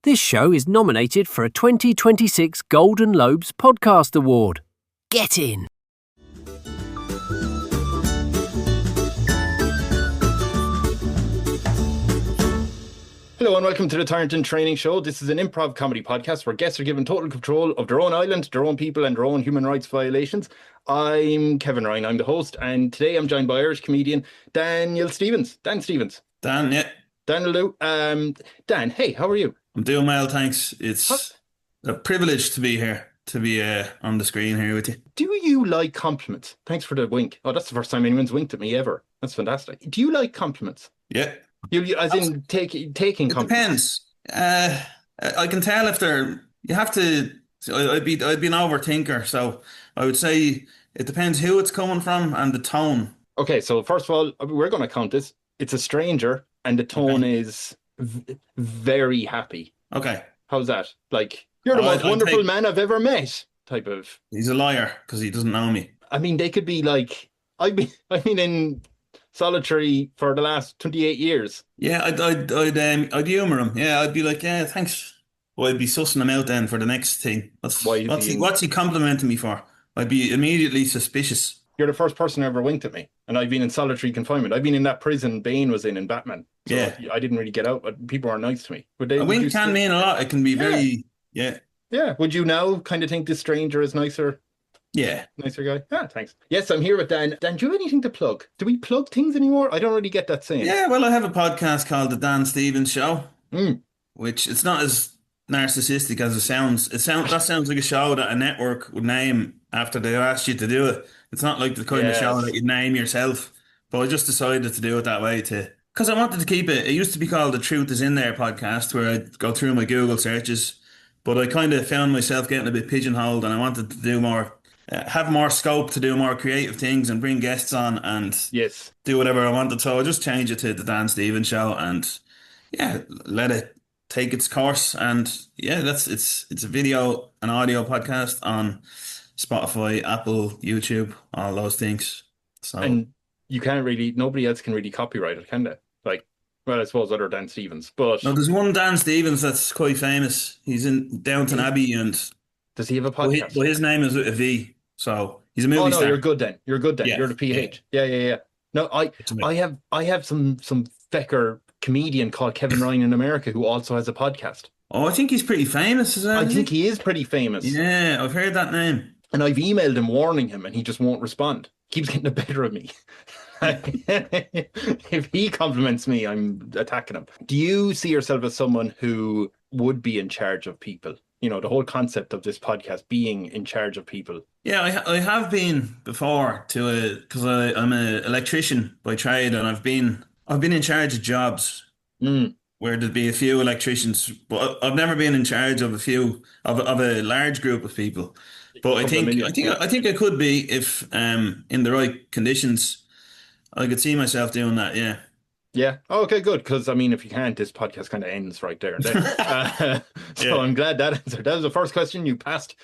This show is nominated for a 2026 Golden Lobes Podcast Award. Get in! Hello and welcome to the Tyrant Training Show. This is an improv comedy podcast where guests are given total control of their own island, their own people and their own human rights violations. I'm Kevin Ryan, I'm the host, and today I'm joined by Irish comedian Dan Stevens. Dan, yeah. Dan will do. Dan, hey, how are you? I'm doing well, thanks. It's a privilege to be here, to be on the screen here with you. Do you like compliments? Thanks for the wink. Oh, that's the first time anyone's winked at me ever. That's fantastic. Do you like compliments? Yeah. You as in taking compliments? It depends. I can tell if they're... You have to... I'd be an overthinker, so I would say it depends who it's coming from and the tone. Okay, so first of all, we're going to count this. It's a stranger and the tone is... very happy. Okay. How's that? Like, you're the most wonderful man I've ever met type of... He's a liar because he doesn't know me. I mean, they could be like... I've been in solitary for the last 28 years. Yeah, I'd humour him. Yeah, I'd be like, yeah, thanks. Well, I'd be sussing him out then for the next thing. What's he complimenting me for? I'd be immediately suspicious. You're the first person who ever winked at me, and I've been in solitary confinement. I've been in that prison Bane was in Batman. So yeah. I didn't really get out, but people aren't nice to me. A wink can mean a lot. It can be very, yeah. Yeah. Would you now kind of think this stranger is nicer? Yeah. Nicer guy? Ah, thanks. Yes, I'm here with Dan. Dan, do you have anything to plug? Do we plug things anymore? I don't really get that saying. Yeah, well, I have a podcast called The Dan Stevens Show, which it's not as narcissistic as it sounds. That sounds like a show that a network would name after they asked you to do it. It's not like the kind of show that you'd name yourself. But I just decided to do it that way because I wanted to keep it. It used to be called The Truth Is In There podcast, where I'd go through my Google searches. But I kind of found myself getting a bit pigeonholed, and I wanted to do more, have more scope to do more creative things and bring guests on and do whatever I wanted. So I just changed it to The Dan Stevens Show and let it take its course. And it's a video and audio podcast on Spotify, Apple, YouTube, all those things. So and you can't really, nobody else can really copyright it, can they? Like, well, I suppose other Dan Stevens, but no, there's one Dan Stevens that's quite famous. He's in Downton Abbey, and does he have a podcast? Well, his name is with a V, so he's a movie star. You're good then. You're the PH. Yeah. No, I have some fecker comedian called Kevin Ryan in America who also has a podcast. Oh, I think he's pretty famous as well. I think he is pretty famous. Yeah, I've heard that name. And I've emailed him warning him and he just won't respond. Keeps getting the better of me. If he compliments me, I'm attacking him. Do you see yourself as someone who would be in charge of people? You know, the whole concept of this podcast being in charge of people. Yeah, I have been before because I'm an electrician by trade, and I've been in charge of jobs where there'd be a few electricians, but I've never been in charge of a large group of people. But I think I could be if in the right conditions. I could see myself doing that. Yeah. Yeah. Oh, okay, good. Because I mean, if you can't, this podcast kind of ends right there and then. I'm glad that answered. That was the first question you passed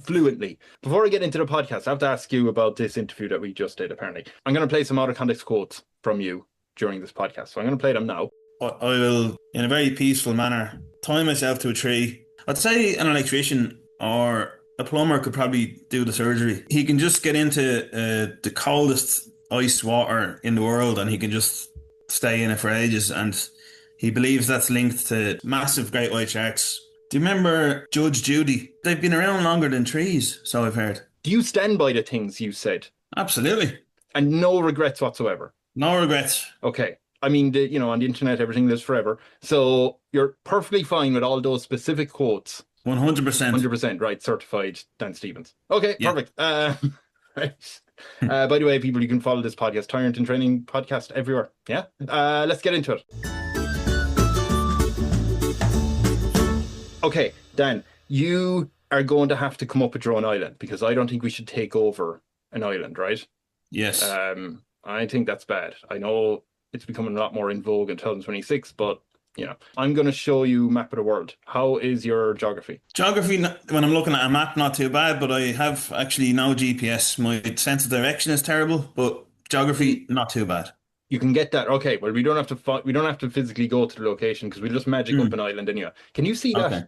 fluently. Before I get into the podcast, I have to ask you about this interview that we just did. Apparently, I'm going to play some out of context quotes from you during this podcast. So I'm going to play them now. I will, in a very peaceful manner, tie myself to a tree. I'd say an electrician or a plumber could probably do the surgery. He can just get into the coldest ice water in the world and he can just stay in it for ages, and he believes that's linked to massive great white sharks. Do you remember Judge Judy? They've been around longer than trees, so I've heard. Do you stand by the things you said? Absolutely. And no regrets whatsoever? No regrets. Okay. I mean, on the internet, everything lives forever. So you're perfectly fine with all those specific quotes? 100%. 100%, right. Certified Dan Stevens. Okay, yeah. Perfect. Right. By the way, people, you can follow this podcast, Tyrant Training Podcast, everywhere. Yeah? Let's get into it. Okay, Dan, you are going to have to come up with your own island because I don't think we should take over an island, right? Yes. I think that's bad. I know it's becoming a lot more in vogue in 2026, but I'm going to show you map of the world. How is your geography? Geography, when I'm looking at a map, not too bad, but I have actually no GPS. My sense of direction is terrible, but geography, not too bad. You can get that. Okay, well, we don't have to we don't have to physically go to the location because we'll just magic up Hmm. an island anyway. Can you see Okay.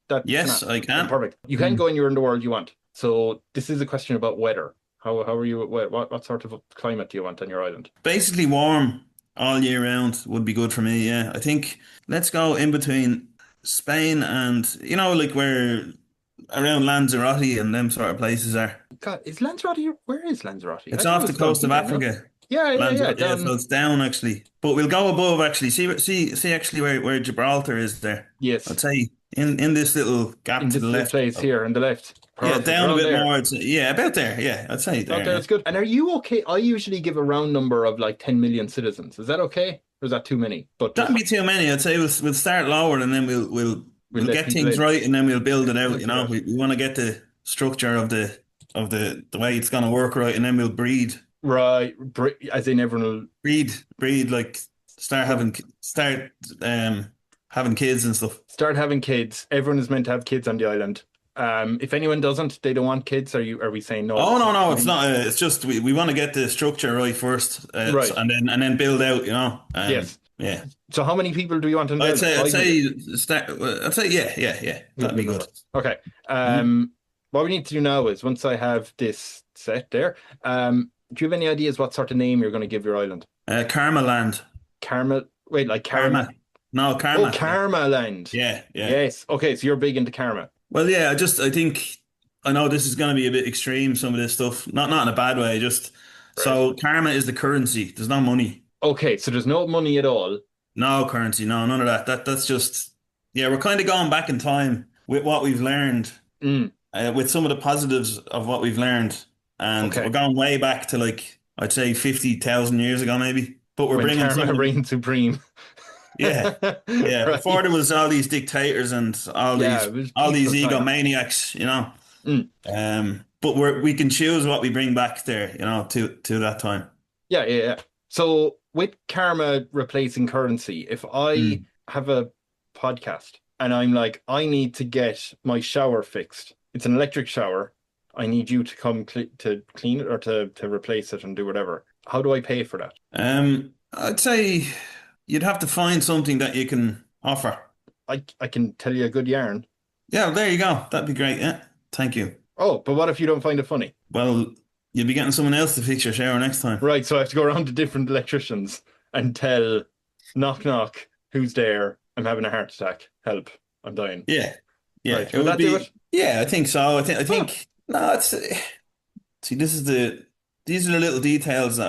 that Yes, snap? I Oh, can. perfect. You can Hmm. go anywhere in the world you want. So this is a question about weather. How are you? What sort of climate do you want on your island? Basically warm all year round would be good for me, yeah. I think let's go in between Spain and, like where around Lanzarote and them sort of places are. God, is Lanzarote? Where is Lanzarote? I It's thought it off was the down coast of here. No. Africa. Yeah. Lanzarote, yeah, Down. so it's down actually. But we'll go above actually. See actually where Gibraltar is there. I'd Yes, say in this little gap in to the this left. place here on the left. Yeah, Perfect. down a Around bit there. more. Yeah, about there. Yeah, I'd say Out there. there, Yeah. it's good. And are you okay? I usually give a round number of like 10 million citizens. Is that okay? Or is that too many? But That'd just be too many. I'd say we'll start lower and then we'll we'll let get people things in. right and then we'll build it out. Build You it know, out. we want to get the structure of the way it's gonna work right, and then we'll Right. As in everyone breed like start will having kids and stuff. start having kids. Everyone is meant to have kids on the island. If anyone doesn't, they don't want kids. Are we saying no? Oh That's no, not no, it's fine. not. It's just we want to get the structure right first, Right. and then build out. Yes. Yeah. So how many people do you want on the island? I'd 500. say start. I'd say yeah. Good, That'd be good good. number. Okay. Mhm. What we need to do now is once I have this set there, do you have any ideas what sort of name you're going to give your island? KarmaLand. Karma. Wait, like Karma. Karma. No, Oh, Karma. Yeah. Karma Land. Yeah. Yes. Okay, so you're big into karma. Well, yeah. I think I know this is going to be a bit extreme. Some of this stuff, not in a bad way. Just Right. so karma is the currency. There's no money. Okay, so there's no money at all. No currency. No, none of that. That's just yeah. We're kind of going back in time with what we've learned. Mm, With some of the positives of what we've learned, and we're okay. going way back to like I'd say 50,000 years ago, maybe. But we're When bringing some karma of the reigns supreme. yeah, yeah. Before there Right. was all these dictators and Yeah, it was all these peaceful time. egomaniacs. Mm, But we can choose what we bring back there, to that time. yeah. So with karma replacing currency, if I Mm. have a podcast and I'm like, I need to get my shower fixed. It's an electric shower. I need you to come to clean it or to replace it and do whatever. How do I pay for that? I'd say you'd have to find something that you can offer. I can tell you a good yarn. Yeah, there you go. That'd be great. Yeah, thank you. Oh, but what if you don't find it funny? Well, you'll be getting someone else to fix your shower next time. Right, so I have to go around to different electricians and tell, knock, knock, who's there? I'm having a heart attack. Help, I'm dying. Yeah, yeah. Right, It will would that do be. it? Yeah, I think so. I Huh, think no. It's see. These are the little details that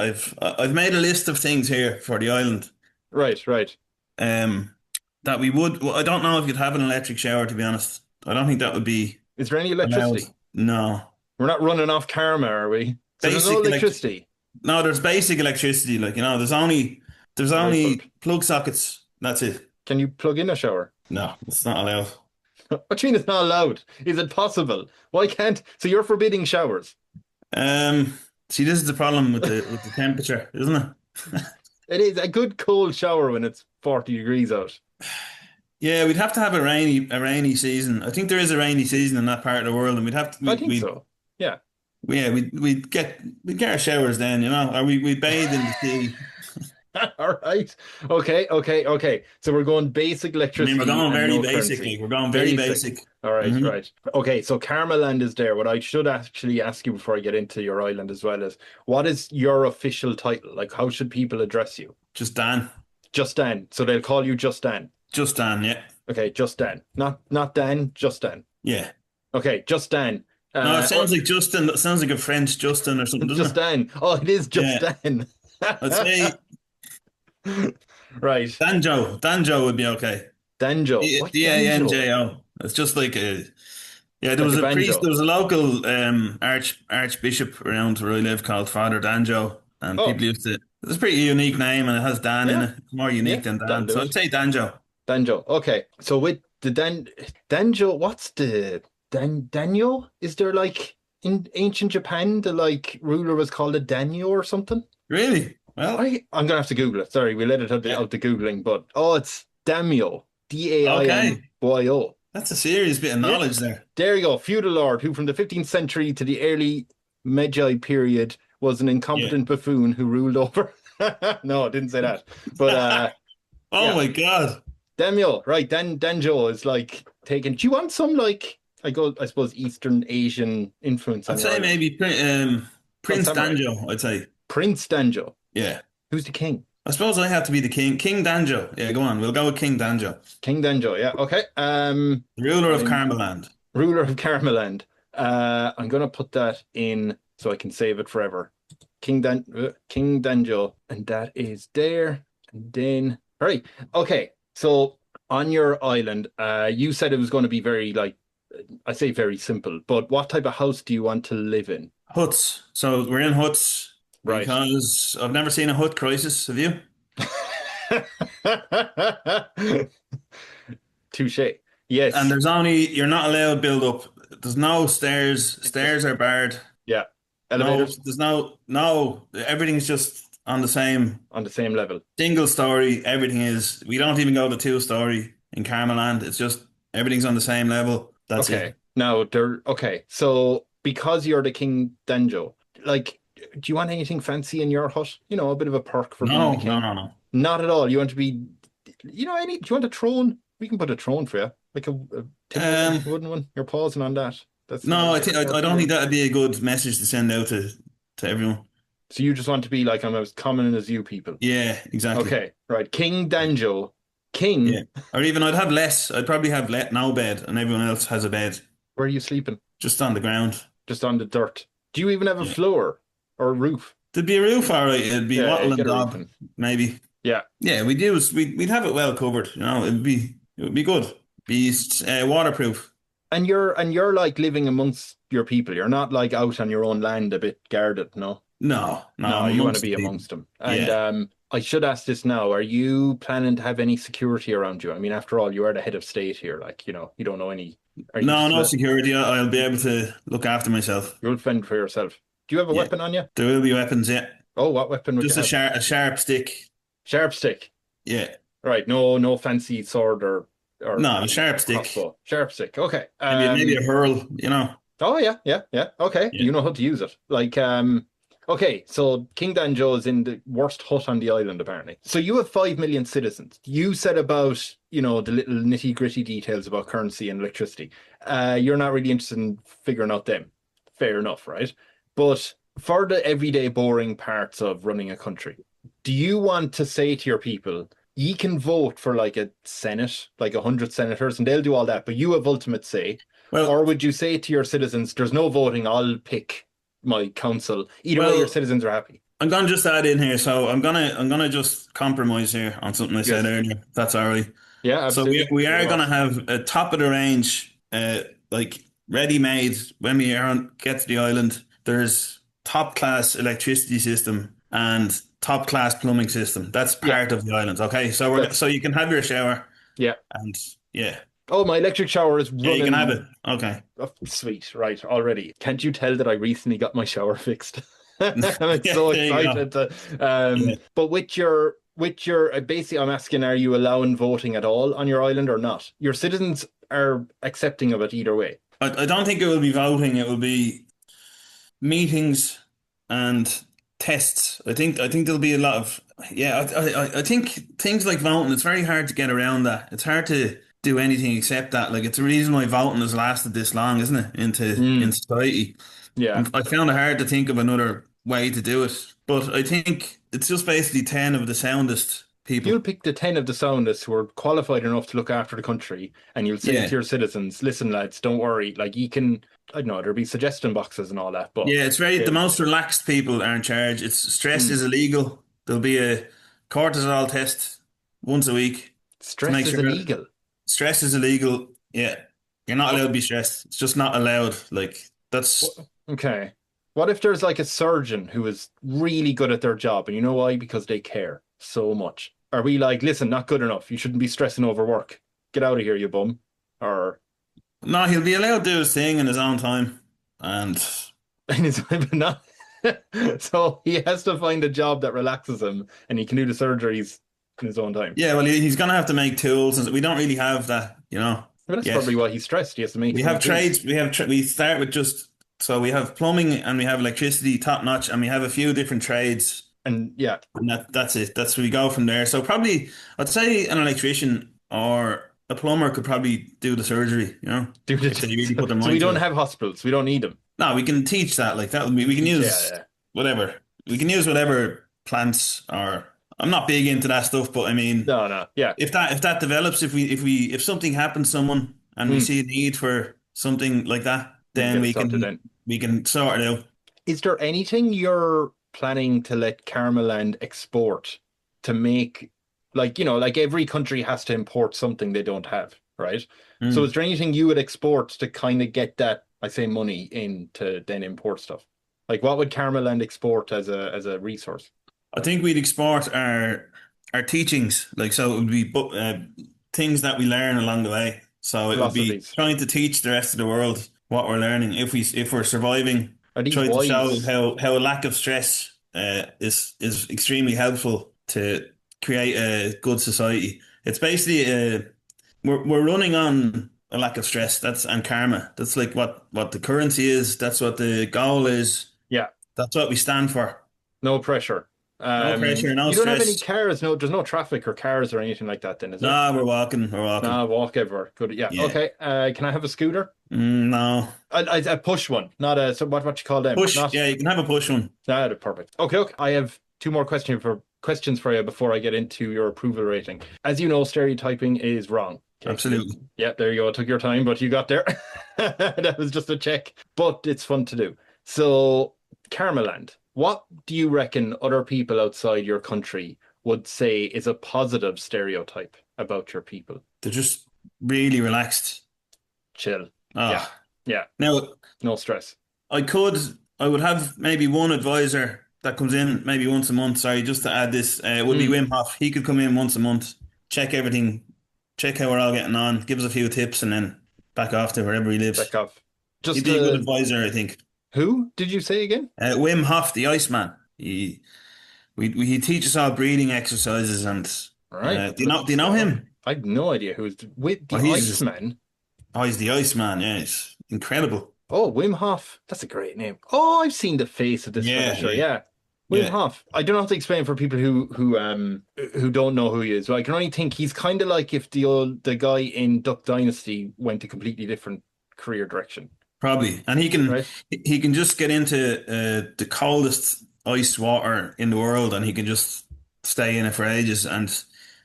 I've made a list of things here for the island. right. Um, that we would. Well, I don't know if you'd have an electric shower. To be honest, I don't think that would be Is there any allowed. electricity? No, We're not running off karma, are we? So there's no basic elect. electricity. No, there's basic electricity. Like there's Light only bulb. plug sockets. That's it. Can you plug in a shower? No, it's not allowed. What do you mean it's not allowed? Is it possible? Why can't? So you're forbidding showers. Um, see, this is the problem with the temperature, isn't it? It is a good cold shower when it's 40 degrees out. Yeah, we'd have to have a rainy season. I think there is a rainy season in that part of the world, and we'd have to I think so. Yeah. we'd get our showers then, or we'd bathe in the sea. All right. Okay. So we're going basic I mean, we're electricity going and very no basic. currency. Like, we're going very Basic. basic. All right, Hmm. right. Okay, so KarmaLand is there. What I should actually ask you before I get into your island as well is what is your official title? Like, how should people address you? Just Dan. Just Dan. So they'll call you Just Dan. Just Dan. Yeah. Okay, Just Dan. Not Dan, Just Dan. Yeah. Okay, Just Dan. No, it sounds like Justin. It sounds like a French Justin or something, doesn't Just it? Dan. Oh, it is Just Yeah. Dan. I'd say Right. DanJo. DanJo would be okay. DanJo. What's DanJo? DANJO. It's just like a yeah. There Like was a a priest. banjo. There was a local archbishop around where I live called Father DanJo, and Oh, people used to. It's a pretty unique name, and it has Dan in yeah, it. It's more yeah. unique than Dan Dan, do so I'd it. say DanJo. DanJo. Okay. So with the DanJo, what's the Danyo? Is there like in ancient Japan the like ruler was called a Danyo or something? Really? Well, I'm gonna have to Google it. Sorry, we let it yeah. out the Googling, but it's Daimyo. Okay. Daimyo. That's a serious bit of Yeah. knowledge there. There you go. Feudal lord who from the 15th century to the early Meiji period was an Yeah. incompetent buffoon who ruled over No, I didn't say that. But Oh yeah, my God. Demyo, right? DanJo is like taking. Do you want some like I suppose Eastern Asian influence I'd on your say island? maybe Some Prince samurai. Danjo, I'd say. Prince DanJo. Yeah. Who's the king? I suppose I have to be the king. King Danjo. Yeah, go on. We'll go with King Danjo. King DanJo. Yeah. Okay. The ruler of I'm KarmaLand. ruler of KarmaLand. I'm gonna put that in so I can save it forever. King DanJo, and that is there. And then, all right. Okay. So on your island, you said it was going to be very like I say very simple, but what type of house do you want to live in? Huts. So we're in huts Right. because I've never seen a hut crisis. Have you? Touche. And Yes. you're not allowed to build up. There's no stairs. Stairs are barred. Yeah. No, Elevators there's no, everything's just on the same on the same level. single story. Everything is, we don't even go to two-story in KarmaLand. It's just, everything's on the same level. That's Okay. it. Now there okay. So because you're the King Denjo, like do you want anything fancy in your hut? You know, a bit of a perk for being No, the no, king? no, no. Not at all. You want to be any do you want a throne? We can put a throne for you. Like a timber one, Um, wooden one. You're pausing on that. That's no, I don't think your. that'd be a good message to send out to everyone. So you just want to be like I'm as common as you people. Yeah, exactly. Okay, right. King Danjo. Yeah. King, Or even I'd have less. I'd probably have no bed and everyone else has a bed where are you sleeping? just on the ground. Just on the dirt. Do you even have a Yeah. floor or a roof? There'd be a roof, all right. It'd be Yeah, wattle and get a roof daub, in. maybe. Yeah. Yeah, we'd have it well covered. It would be good. Be waterproof. And you're like living amongst your people. You're not like out on your own land a bit guarded, no? No, no, No, I'm you want to amongst be the people. amongst them. And Yeah. I should ask this now. Are you planning to have any security around you? I mean, after all, you are the head of state here. Like, you don't know any. Are you No, just no security. I'll be able to look after myself. you'll fend for yourself? Do you have a Yeah. weapon on you? There will be weapons, yeah. Oh, what weapon would you Just have? a sharp stick. Sharp stick. Yeah. Right. No fancy sword or No, a sharp stick. crossbow. Sharp stick. Okay. Maybe a hurl. Oh yeah. Okay. Yeah. You know how to use it. Like okay, so King Danjo is in the worst hut on the island, apparently. So you have 5 million citizens. You said about, the little nitty-gritty details about currency and electricity. You're not really interested in figuring out them. Fair enough, right? But for the everyday boring parts of running a country, do you want to say to your people, ye can vote for like a senate, like 100 senators, and they'll do all that, but you have ultimate say? Well, Or would you say to your citizens, there's no voting, I'll pick my council. Either way, your well, citizens are happy. I'm gonna just add in here. So I'm gonna just compromise here on something I said Yes. earlier. If that's all right. Yeah, So we absolutely. we You're the are gonna boss. have a top of the range, like ready made when we get to the island. There's top class electricity system and top class plumbing system. That's Yeah, part of the island. Okay, so that's you can have your shower yeah. and yeah, Oh, my electric shower is yeah, you can have running. it. Okay. Oh, sweet, right, already. Can't you tell that I recently got my shower fixed? I'm Yeah, so there you go. excited to, Yeah. but with your basically I'm asking, are you allowing voting at all on your island or not? Your citizens are accepting of it either way. I don't think it will be voting. It will be meetings and tests. I think there'll be a lot of yeah. I think things like voting. It's very hard to get around that. It's hard to do anything except that. Like it's the reason why voting has lasted this long, isn't it? In Mm, society, yeah. and I found it hard to think of another way to do it. But I think it's just basically 10 of the soundest You'll people. pick the 10 of the soundest who are qualified enough to look after the country, and you'll say to Yeah. your citizens, listen, lads, don't worry. Like, you can, I don't know, there'll be suggestion boxes and all that, but Yeah, it's very the they'll, most relaxed people are in charge. It's stress mm, is illegal. There'll be a cortisol test once a week to stress make is sure illegal. stress is illegal. Yeah. You're not allowed What? to be stressed. It's just not allowed. Like What? that's Okay. What if there's like a surgeon who is really good at their job, and you know why? Because they care so much. Are we like, listen, not good enough. You shouldn't be stressing over work. Get out of here, you bum. Or, no, he'll be allowed to do his thing in his own time. And and it's not. So he has to find a job that relaxes him, and he can do the surgeries in his own time. yeah, well he's gonna have to make tools and we don't really have that But that's yet. probably why he's stressed. He has to make We his own have tools. trades. We start with just so we have plumbing and we have electricity top notch and we have a few different trades And yeah, And that's it. That's where we go from there. So probably I'd say an electrician or a plumber could probably do the surgery, do if they really put their so we mind to don't it. have hospitals. We don't need them. No, we can teach that. Like that would be, We we can teach. Yeah, use yeah. whatever. We can use whatever plants or I'm not big into that stuff, but I mean, No, no. Yeah. if that develops, if something happens to someone and we Mm, see a need for something like that, we can then get it we sorted can then. we can sort it out. Is there anything you're planning to let KarmaLand export to make, like every country has to import something they don't have, right? So is Mm. there anything you would export to kind of get that, I say, money in to then import stuff? Like what would KarmaLand export as a resource? I think we'd export our teachings, like so it would be things that we learn along the way. So it would be Philosophies. trying to teach the rest of the world what we're learning. If we're surviving, Are these try to show wise? how a lack of stress is extremely helpful to create a good society. It's basically we're running on a lack of stress. That's and karma. That's like what the currency is. That's what the goal is. Yeah, That's what we stand for. no pressure. No pressure, no You don't have any stress. cars, no, there's no traffic or cars or anything like that then, is there? No, we're walking. We're walking. No, walk everywhere. Good. Yeah. Yeah. Okay. Can I have a scooter? No. A push one, not a so what you call them? Push. Not Yeah, you can have a push one. perfect. Okay, okay. I have two more questions for you before I get into your approval rating. As you know, stereotyping is wrong. Okay. Absolutely. Yeah, there you go. It took your time, but you got there. That was just a check, but it's fun to do. So, KarmaLand, what do you reckon other people outside your country would say is a positive stereotype about your people? They're just really relaxed. Chill. Yeah. Ah. Yeah. Now, No stress. I could, I would have maybe one advisor that comes in maybe once a month. Sorry, just to add this, would be Mm, Wim Hof. He could come in once a month, check everything, check how we're all getting on, give us a few tips, and then back off to wherever he lives. back off. He'd Just be a good advisor, I think. who did you say again? Wim Hof, the Iceman. He teaches all breathing exercises, and All right. do you know him? I have no idea who's with the Oh, Iceman. he's the Iceman. Yeah, it's incredible. Oh, Wim Hof. That's a great name. Oh, I've seen the face of this fella. Yeah, Sure, yeah, yeah. Wim yeah. Hof. I don't have to explain for people who don't know who he is. I can only think he's kind of like if the guy in Duck Dynasty went a completely different career direction, Probably, and he can right? he can just get into the coldest ice water in the world, and he can just stay in it for ages. And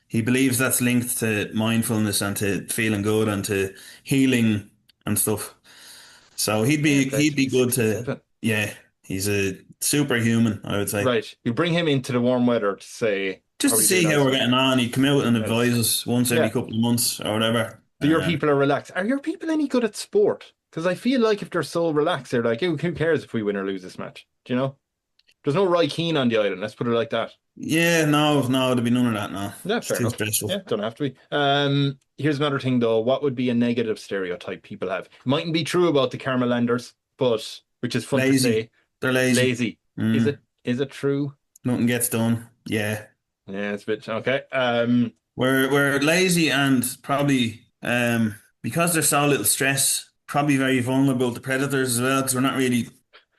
he believes that's linked to mindfulness and to feeling good and to healing and stuff. So he'd Yeah, be pledge he'd to be be good to, 67. yeah. He's a superhuman, I would say. Right. You bring him into the warm weather to say, Just how are to you doing see how we're outside? getting on, he'd come out and Right. advise us once every Yeah. couple of months or whatever. So your people are relaxed. Are your people any good at sport? Because I feel like if they're so relaxed, they're like, who cares if we win or lose this match? Do you know? There's no Roy Keane on the island. Let's put it like that. Yeah, no, there'd be none of that now. Yeah, It's fair too enough. stressful. Yeah, don't have to be. Here's another thing though. What would be a negative stereotype people have? Mightn't be true about the Karmalanders, but which is fun to Lazy. say. They're lazy. Lazy. Is Mm. it true? Nothing gets done. Yeah. Yeah, it's a bit okay. We're lazy and probably because there's so little stress, probably very vulnerable to predators as well, because we're not really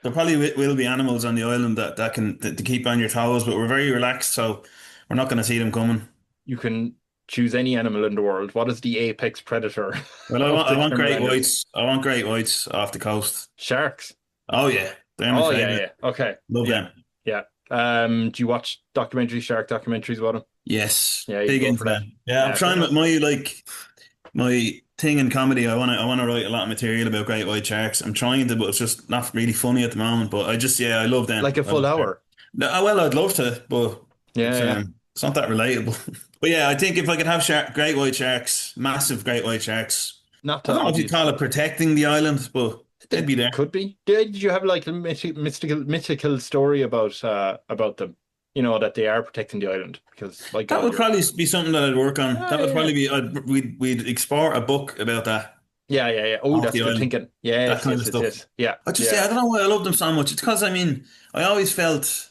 there probably will be animals on the island that can to keep on your toes, but we're very relaxed, so we're not going to see them coming. You can choose any animal in the world. What is the apex predator Well, I of want the I want great Karmalanders? whites. I want great whites off the coast. Sharks. Oh yeah, they're my Oh yeah, favorite. yeah. Okay. Love Yeah, them. yeah. Do you watch shark documentaries about them? Yes, Yeah, you big go into for that. them. Yeah, I'm Yeah, fair trying with enough. my thing in comedy. I want to write a lot of material about great white sharks. I'm trying to, but it's just not really funny at the moment. But I love them. Like a I full love them. hour. No, well, I'd love to, but Yeah, yeah. it's not that relatable. But yeah, I think if I could have great white sharks, massive great white sharks. Not I to don't know if you call obviously. it protecting the island, but they'd be there. Could be. Did you have like a mythical story about them? You know that they are protecting the island because, my That God, would you're. probably be something that I'd work on. Ah, That would yeah, probably be we'd explore a book about that yeah, yeah, yeah. Oh, off that's the good island, thinking. that Yes, kind yes, of yes, stuff. yes. Yeah, I yeah. don't know why I love them so much. It's because I always felt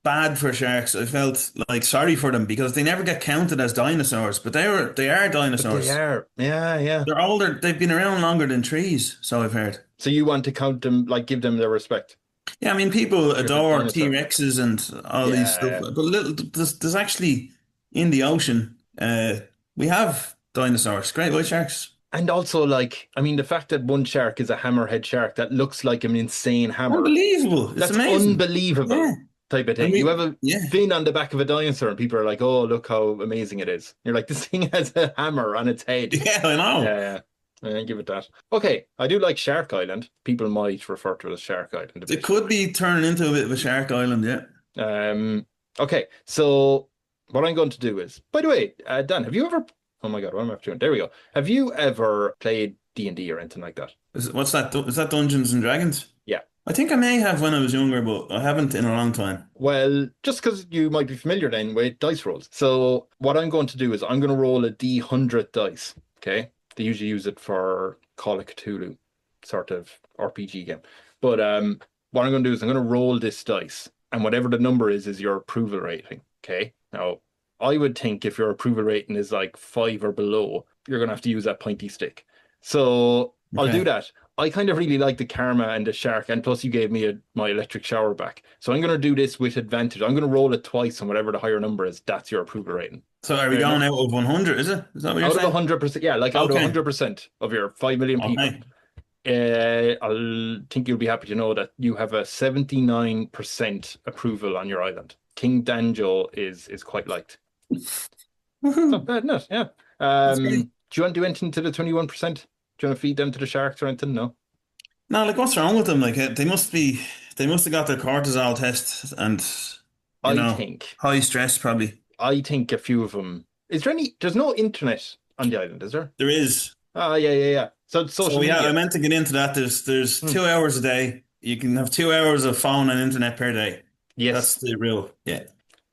bad for sharks. I felt like sorry for them because they never get counted as dinosaurs, but they are But they dinosaurs. are. Yeah, yeah. They're older. They've been around longer than trees, so I've heard. So you want to count them, like give them their respect. Yeah, I mean, people Here's a adore dinosaur. T-Rexes and all these stuff, Yeah. but there's actually in the ocean, we have dinosaurs, great white sharks. And also, like, I mean, the fact that one shark is a hammerhead shark that looks like an insane hammer, Unbelievable. It's that's amazing. unbelievable Yeah. type of And thing. You have a yeah. fin on the back of a dinosaur, and people are like, oh, look how amazing it is. You're like, this thing has a hammer on its head. Yeah, I know. Yeah, yeah. Give it that. Okay, I do like Shark Island. People might refer to it as Shark Island a It bit. could be turning into a bit of a shark island, yeah. Okay, so what I'm going to do is, by the way, Dan, have you ever? Oh my God, what am I doing? There we go. Have you ever played D&D or anything like that? What's that? Is that Dungeons and Dragons? Yeah. I think I may have when I was younger, but I haven't in a long time. Well, just because you might be familiar then with dice rolls. So what I'm going to do is I'm going to roll a D100 dice. Okay. They usually use it for Call of Cthulhu sort of RPG game. But what I'm going to do is I'm going to roll this dice, and whatever the number is your approval rating. Okay. Now, I would think if your approval rating is like 5 or below, you're going to have to use that pointy stick. So I'll do Okay. that. I kind of really like the karma and the shark, and plus you gave me my electric shower back. So I'm going to do this with advantage. I'm going to roll it twice, and whatever the higher number is, that's your approval rating. So are we Fair going enough. out of 100, is it? Is that what you're Out of saying? 100%, yeah, like out of Okay. 100% of your 5 million people, Okay. I'll think you'll be happy to know that you have a 79% approval on your island. King DanJo is quite liked. It's not Woohoo. bad, not yeah. That's great. Do you want to do anything to the 21%? Do you want to feed them to the sharks or anything? No. No, like what's wrong with them? Like they must have got their cortisol test and, you I know, think high stress probably. I think a few of them. Is there any? There's no internet on the island, is there? There is. Ah, yeah, yeah, yeah. So it's So social yeah, I media. meant to get into that. There's Hmm. 2 hours a day. You can have 2 hours of phone and internet per day. That's Yes, the rule. Yeah.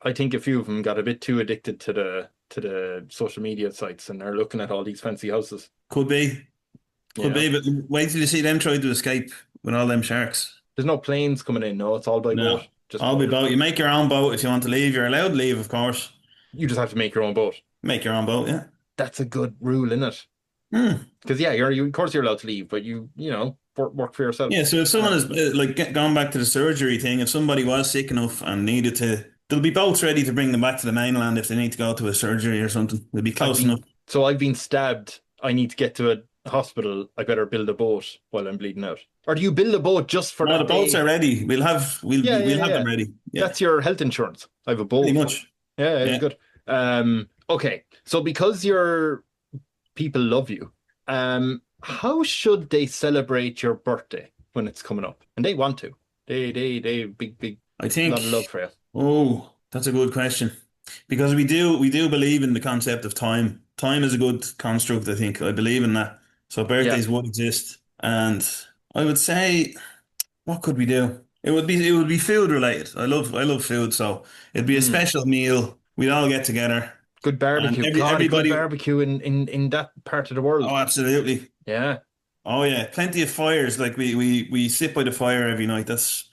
I think a few of them got a bit too addicted to the social media sites, and they're looking at all these fancy houses. Could be. You Could know, be, but wait till you see them try to escape with all them sharks. there's no planes coming in. No, it's all by No. boat. Just I'll be boat. boat. You make your own boat if you want to leave. You're allowed to leave, of course. You just have to make your own boat. Make your own boat, yeah. That's a good rule, isn't it? Hmm. Because yeah, of course you're allowed to leave, but you know work for yourself. Yeah, so if someone is like going back to the surgery thing, if somebody was sick enough and needed to, there'll be boats ready to bring them back to the mainland if they need to go to a surgery or something. They'll be I've close enough. been I've been stabbed. I need to get to a hospital. I better build a boat while I'm bleeding out. Or do you build a boat just for No, the that boats day? are ready. Yeah, yeah, We'll have yeah. them ready. Yeah, That's your health insurance. I have a pretty boat. much. Yeah, yeah, Yeah. good. Okay. So because your people love you, how should they celebrate your birthday when it's coming up? And they want to. They big I lot think. of love for you. Oh, that's a good question. Because we do believe in the concept of time. Time is a good construct, I think. I believe in that. So Yeah. birthdays would exist. And I would say, what could we do? It would be food related. I love food, so it'd be a Mm. special meal. We'd all get together Good and barbecue. God, a good everybody. barbecue in that part of the world. Oh, absolutely. Yeah. Oh yeah, plenty of fires. Like we sit by the fire every night. That's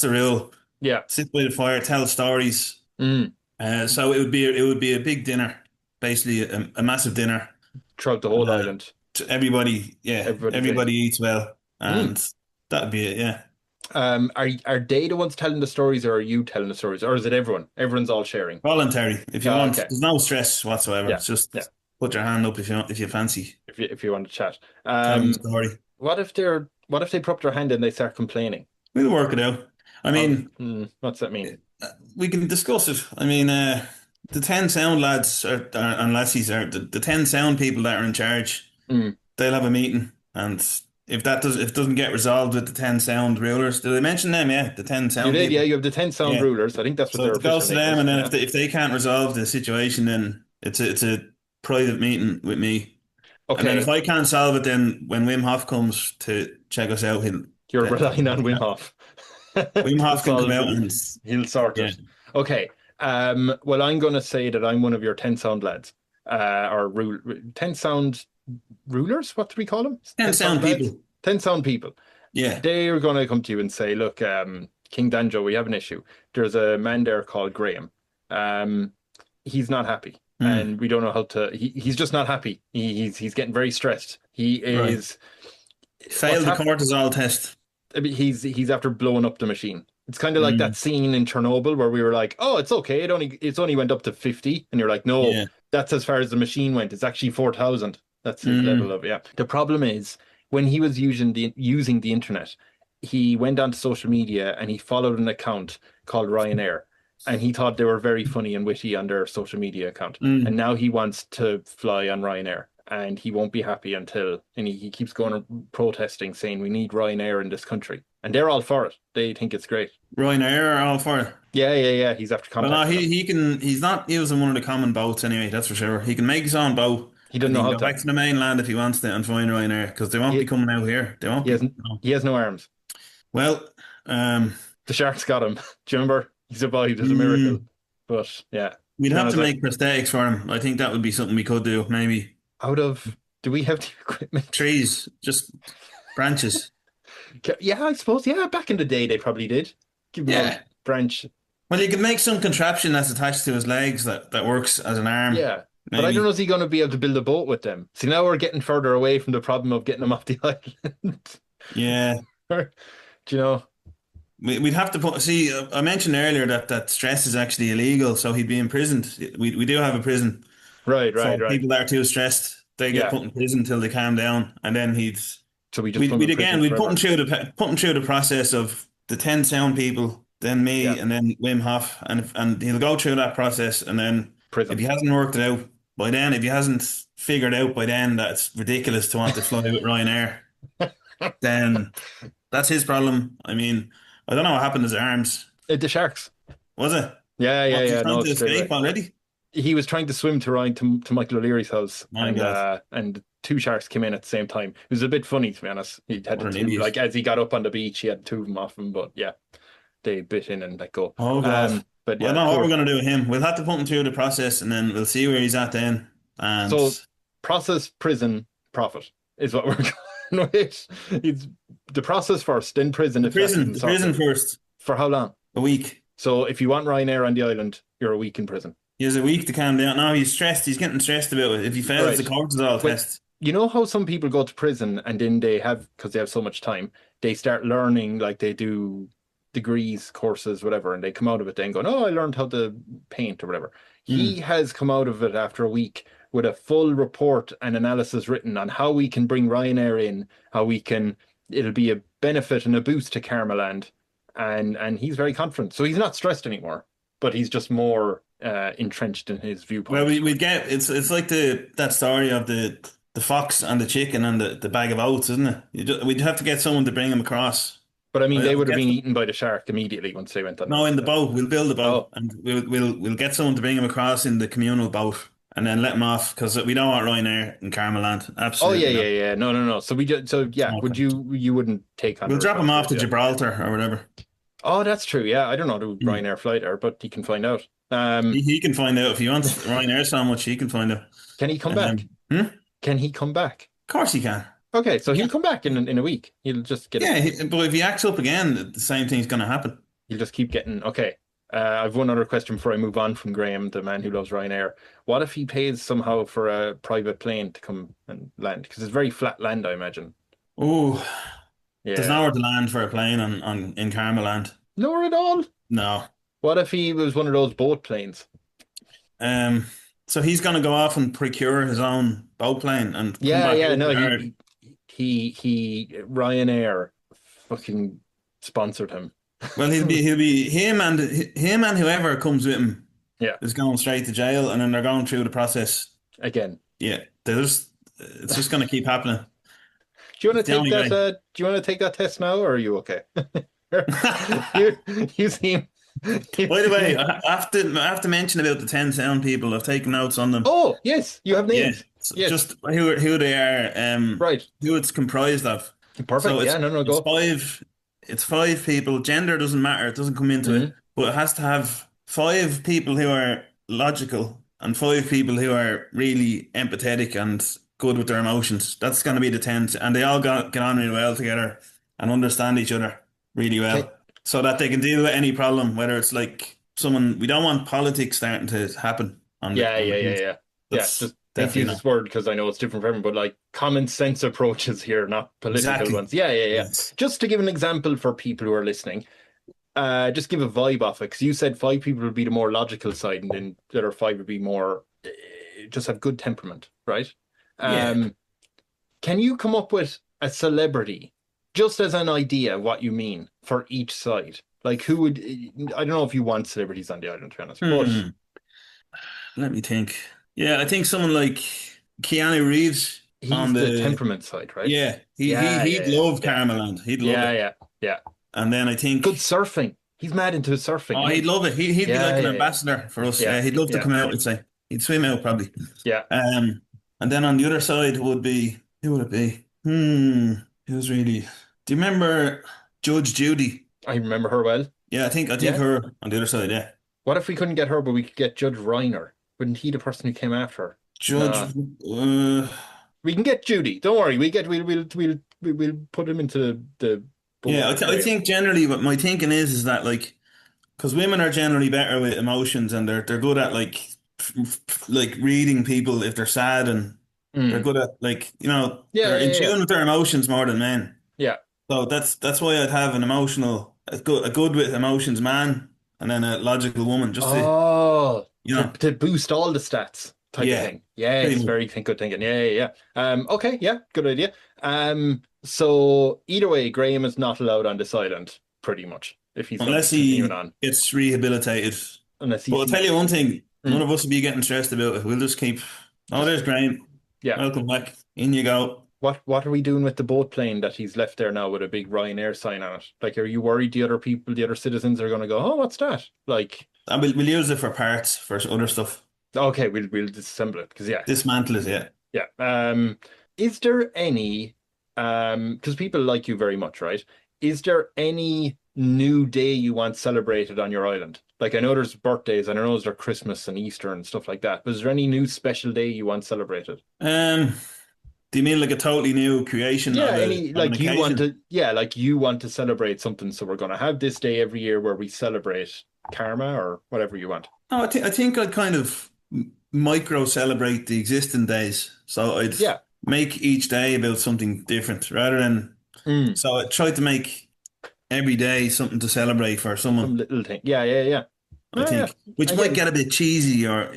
the real Yeah. sit by the fire, tell stories. Mm. So it would be a big dinner, basically a massive dinner. Throughout the whole Uh, island. to everybody, yeah, Everybody's everybody age. eats well, Mm. and that'd be it. Yeah, Are they the ones telling the stories, or are you telling the stories, or is it everyone? Everyone's all sharing. voluntary if you Oh, want. okay. There's no stress whatsoever. Yeah. It's Yeah. just put your hand up if you fancy If you want to chat. telling a story. What if they put up their hand and they start complaining? We'll work it out. I mean, What's that mean? we can discuss it. I mean, the 10 sound lads and lassies are the 10 sound people that are in charge. Mm. They'll have a meeting, and if it doesn't get resolved with the 10 sound rulers, did I mention them? Yeah, the 10 You sound did, yeah. people. You have the 10 sound Yeah. rulers. I think that's what So their it goes official to name them, is. and then Yeah. if they can't resolve the situation, then it's a private meeting with me. And then if Okay. I can't solve it, then when Wim Hof comes to check us out, You're then relying on Wim Hof Wim to Hof can come solve out it. and He'll sort yeah. it. Okay. Well, I'm going to say that I'm one of your 10 sound lads. Or 10 sound rulers? What do we call them? 10 sound lads? people. 10 sound people. Yeah. They are going to come to you and say, look, King Danjo, we have an issue. There's a man there called Graham. He's not happy. Mm, And we don't know how to. He's just not happy. He's getting very stressed. He right. is. What's Failed the happening? cortisol test. I mean, he's after blowing up the machine. It's kind of like that Mm, scene in Chernobyl where we were like, "Oh, it's okay. It's only went up to 50," and you're like, "No, yeah. that's as far as the machine went. It's actually 4,000." That's his level Mm, of, yeah. The problem is when he was using the internet, he went onto social media and he followed an account called Ryanair, and he thought they were very funny and witty on their social media account. And mm. now he wants to fly on Ryanair, and he won't be happy until, and he keeps going and protesting, saying we need Ryanair in this country, and they're all for it. They think it's great. Ryanair are all for it. Yeah, yeah, yeah. He's after Well, no, contacting them. he's not using one of the common boats anyway, that's for sure. He can make his own boat He doesn't and he know can how go to. back to the mainland if he wants to and find Ryanair because they won't be He coming out here. They won't he be. hasn't. No. He has no arms. Well, um, The sharks got him. Do you remember? He survived. It's a miracle. mm, But yeah, we'd have Fiona's to like, make prosthetics for him. I think that would be something we could do. Maybe out of. Do we have the equipment? trees, just branches. Yeah, I suppose. Yeah, back in the day, they probably did. Give him a Yeah. branch. Well, you could make some contraption that's attached to his legs that works as an arm. Yeah. But I don't know, Maybe. is he going to be able to build a boat with them? See, now we're getting further away from the problem of getting them off the island. Yeah. Do you know? We'd have to put. See, I mentioned earlier that stress is actually illegal, so he'd be imprisoned. We do have a prison Right, for right, right. people that are too stressed. They get Yeah. put in prison until they calm down, and then So we just put him we'd in prison again we'd forever. put him through the process of the 10 sound people, then Yeah. me, and then Wim Hof, and he'll go through that process, and then if Prison. he hasn't worked it out by then, if he hasn't figured out by then that it's ridiculous to want to fly with Ryanair, then that's his problem. I mean, I don't know what happened to his arms. The sharks. Was it? Yeah, yeah, Was he yeah. trying No, to straight escape away. already? He was trying to swim to Ryan to Michael O'Leary's house, My God, and two sharks came in at the same time. It was a bit funny, to be honest. He had what the an two, idiot. like as he got up on the beach, he had two of them off him, but yeah, they bit in and let go. Oh God. But Well, I yeah, don't know what we're poor. going to do with him. We'll have to put him through the process and then we'll see where he's at then. And So process, prison, profit is what we're going with. It's the process first, then prison if that doesn't the sort prison it. first, For how long? a week. So if you want Ryanair on the island, you're a week in prison. He has a week to calm down. No, he's stressed. He's getting stressed about it. If he fails the Right. cortisol Well, test, you know how some people go to prison and then they have, because they have so much time, they start learning, like they do degrees, courses, whatever, and they come out of it then going, oh, I learned how to paint or whatever. He mm, has come out of it after a week with a full report and analysis written on how we can bring Ryanair in, how we can, it'll be a benefit and a boost to KarmaLand. And he's very confident. So he's not stressed anymore, but he's just more entrenched in his well, viewpoint. we get it's like that story of the fox and the chicken and the bag of oats, isn't it? We'd have to get someone to bring him across. But I mean, they I'll would have get been eaten by the shark immediately once they went on No, in the the. boat. We'll build a boat Oh, and we'll get someone to bring him across in the communal boat and then let him off because we don't want Ryanair in KarmaLand. oh yeah, Absolutely yeah, not. yeah. No, no, no. So we just, so It's yeah. no Would point. you wouldn't take on the We'll drop him off to responsibility of that? Gibraltar or whatever. Oh, that's true. Yeah, I don't know the Hmm. Ryanair flight there, but he can find out. He can find out if he wants Ryanair so much. He can find out. Can he come back? Of Can he come back? course he can. Okay, so Yeah, he'll come back in a week. He'll just get a. yeah. But if he acts up again, the same thing's going to happen. He'll just keep getting. Okay. I've one other question before I move on from Graham, the man who loves Ryanair. What if he pays somehow for a private plane to come and land? Because it's very flat land, I imagine. Oh, there's Yeah. nowhere to land for a plane on in KarmaLand. Nor at all. No. What if he was one of those boat planes? Um. So he's going to go off and procure his own boat plane and come Yeah, back yeah, out no, to Ireland. Ryanair fucking sponsored him. Well, he'll be him and whoever comes with him Yeah, is going straight to jail, and then they're going through the process. again. Yeah, it's just going to keep happening. Do you It's want to the take only that? way. Do you want to take that test now, or are you okay? you, you seem. By the way, I have to mention about the 10 sound people. I've taken notes on them. Oh, yes, you have Yeah, names. so Yes, just who they are, right. who it's comprised of. So Perfect. Yeah, no, no, it's go. five people. Gender doesn't matter; it doesn't come into it. Hmm. But it has to have five people who are logical and five people who are really empathetic and good with their emotions. That's going to be the 10, and they all get on really well together and understand each other really Okay. well, so that they can deal with any problem. Whether it's like someone, we don't want politics starting to happen on the Yeah, yeah, yeah, things. yeah. Yeah, That's just I hate to definitely use not. this word because I know it's different for everyone, but like common sense approaches here, not political Exactly. ones. Yeah, yeah, yeah. Yes. Just to give an example for people who are listening, just give a vibe off it because you said five people would be the more logical side, and then the other five would be more just have good temperament, right? Yeah. Um, can you come up with a celebrity just as an idea what you mean for each side? Like who would I don't know if you want celebrities on the island, to be honest, but Hmm. Let me think. Yeah, I think someone like Keanu Reeves on he's the the temperament side, right? yeah, Yeah, he'd yeah, love yeah, KarmaLand. He'd love yeah, it. yeah, yeah. And then I Good think surfing. He's mad into surfing, oh, isn't he'd he? love it. He'd be Yeah, like an yeah, ambassador for us. yeah, Yeah, he'd love to yeah, come out, I'd say. He'd swim out probably. yeah. Um, and then on the other side would be who would it be? Who's really? Do you remember Judge Judy? I remember her well. Yeah, I think Yeah. her on the other side. Yeah, What if we couldn't get her, but we could get Judge Reiner? Wouldn't he the person who came after her? Judge. Nah, we can get Judy. Don't worry. We'll put him into the Yeah, board I frame. think generally what my thinking is that like because women are generally better with emotions and they're good at like reading people if they're sad and they're Mm. good at like Yeah, they're yeah, in yeah, yeah. tune with their emotions more than men. Yeah. So that's why I'd have an emotional a good with emotions man and then a logical woman just to Oh, you to know to boost all the stats type of yeah thing. Yes, pretty much very think good thinking. Yeah, yeah, yeah. Okay, yeah, good idea. So either way, Graham is not allowed on this island, pretty much, if he's going to be unless continuing he on, gets rehabilitated. unless he But I'll tell you sees. one thing, none Mm, of us will be getting stressed about it. We'll just keep. Oh, just there's Graham. yeah. Welcome back. In you go. What are we doing with the boat plane that he's left there now with a big Ryanair sign on it? Like, are you worried the other people, the other citizens are going to go, oh, what's that? Like, And we'll use it for parts for other stuff. okay, we'll disassemble it because yeah, Dismantle it, yeah. yeah. Is there any because people like you very much, right? Is there any new day you want celebrated on your island? Like I know there's birthdays, and I know there's Christmas and Easter and stuff like that. But is there any new special day you want celebrated? Um, do you mean like a totally new creation Yeah, of a any of an like you want occasion? to, yeah, like you want to celebrate something. So we're gonna have this day every year where we celebrate karma or whatever you want. Oh, I think I'd kind of micro celebrate the existing days. So I'd Yeah. make each day about something different rather than Mm. so I try to make every day something to celebrate for Some someone, little thing. Yeah, yeah, yeah. I Oh, yeah. think. Which I might get it. get a bit cheesy or,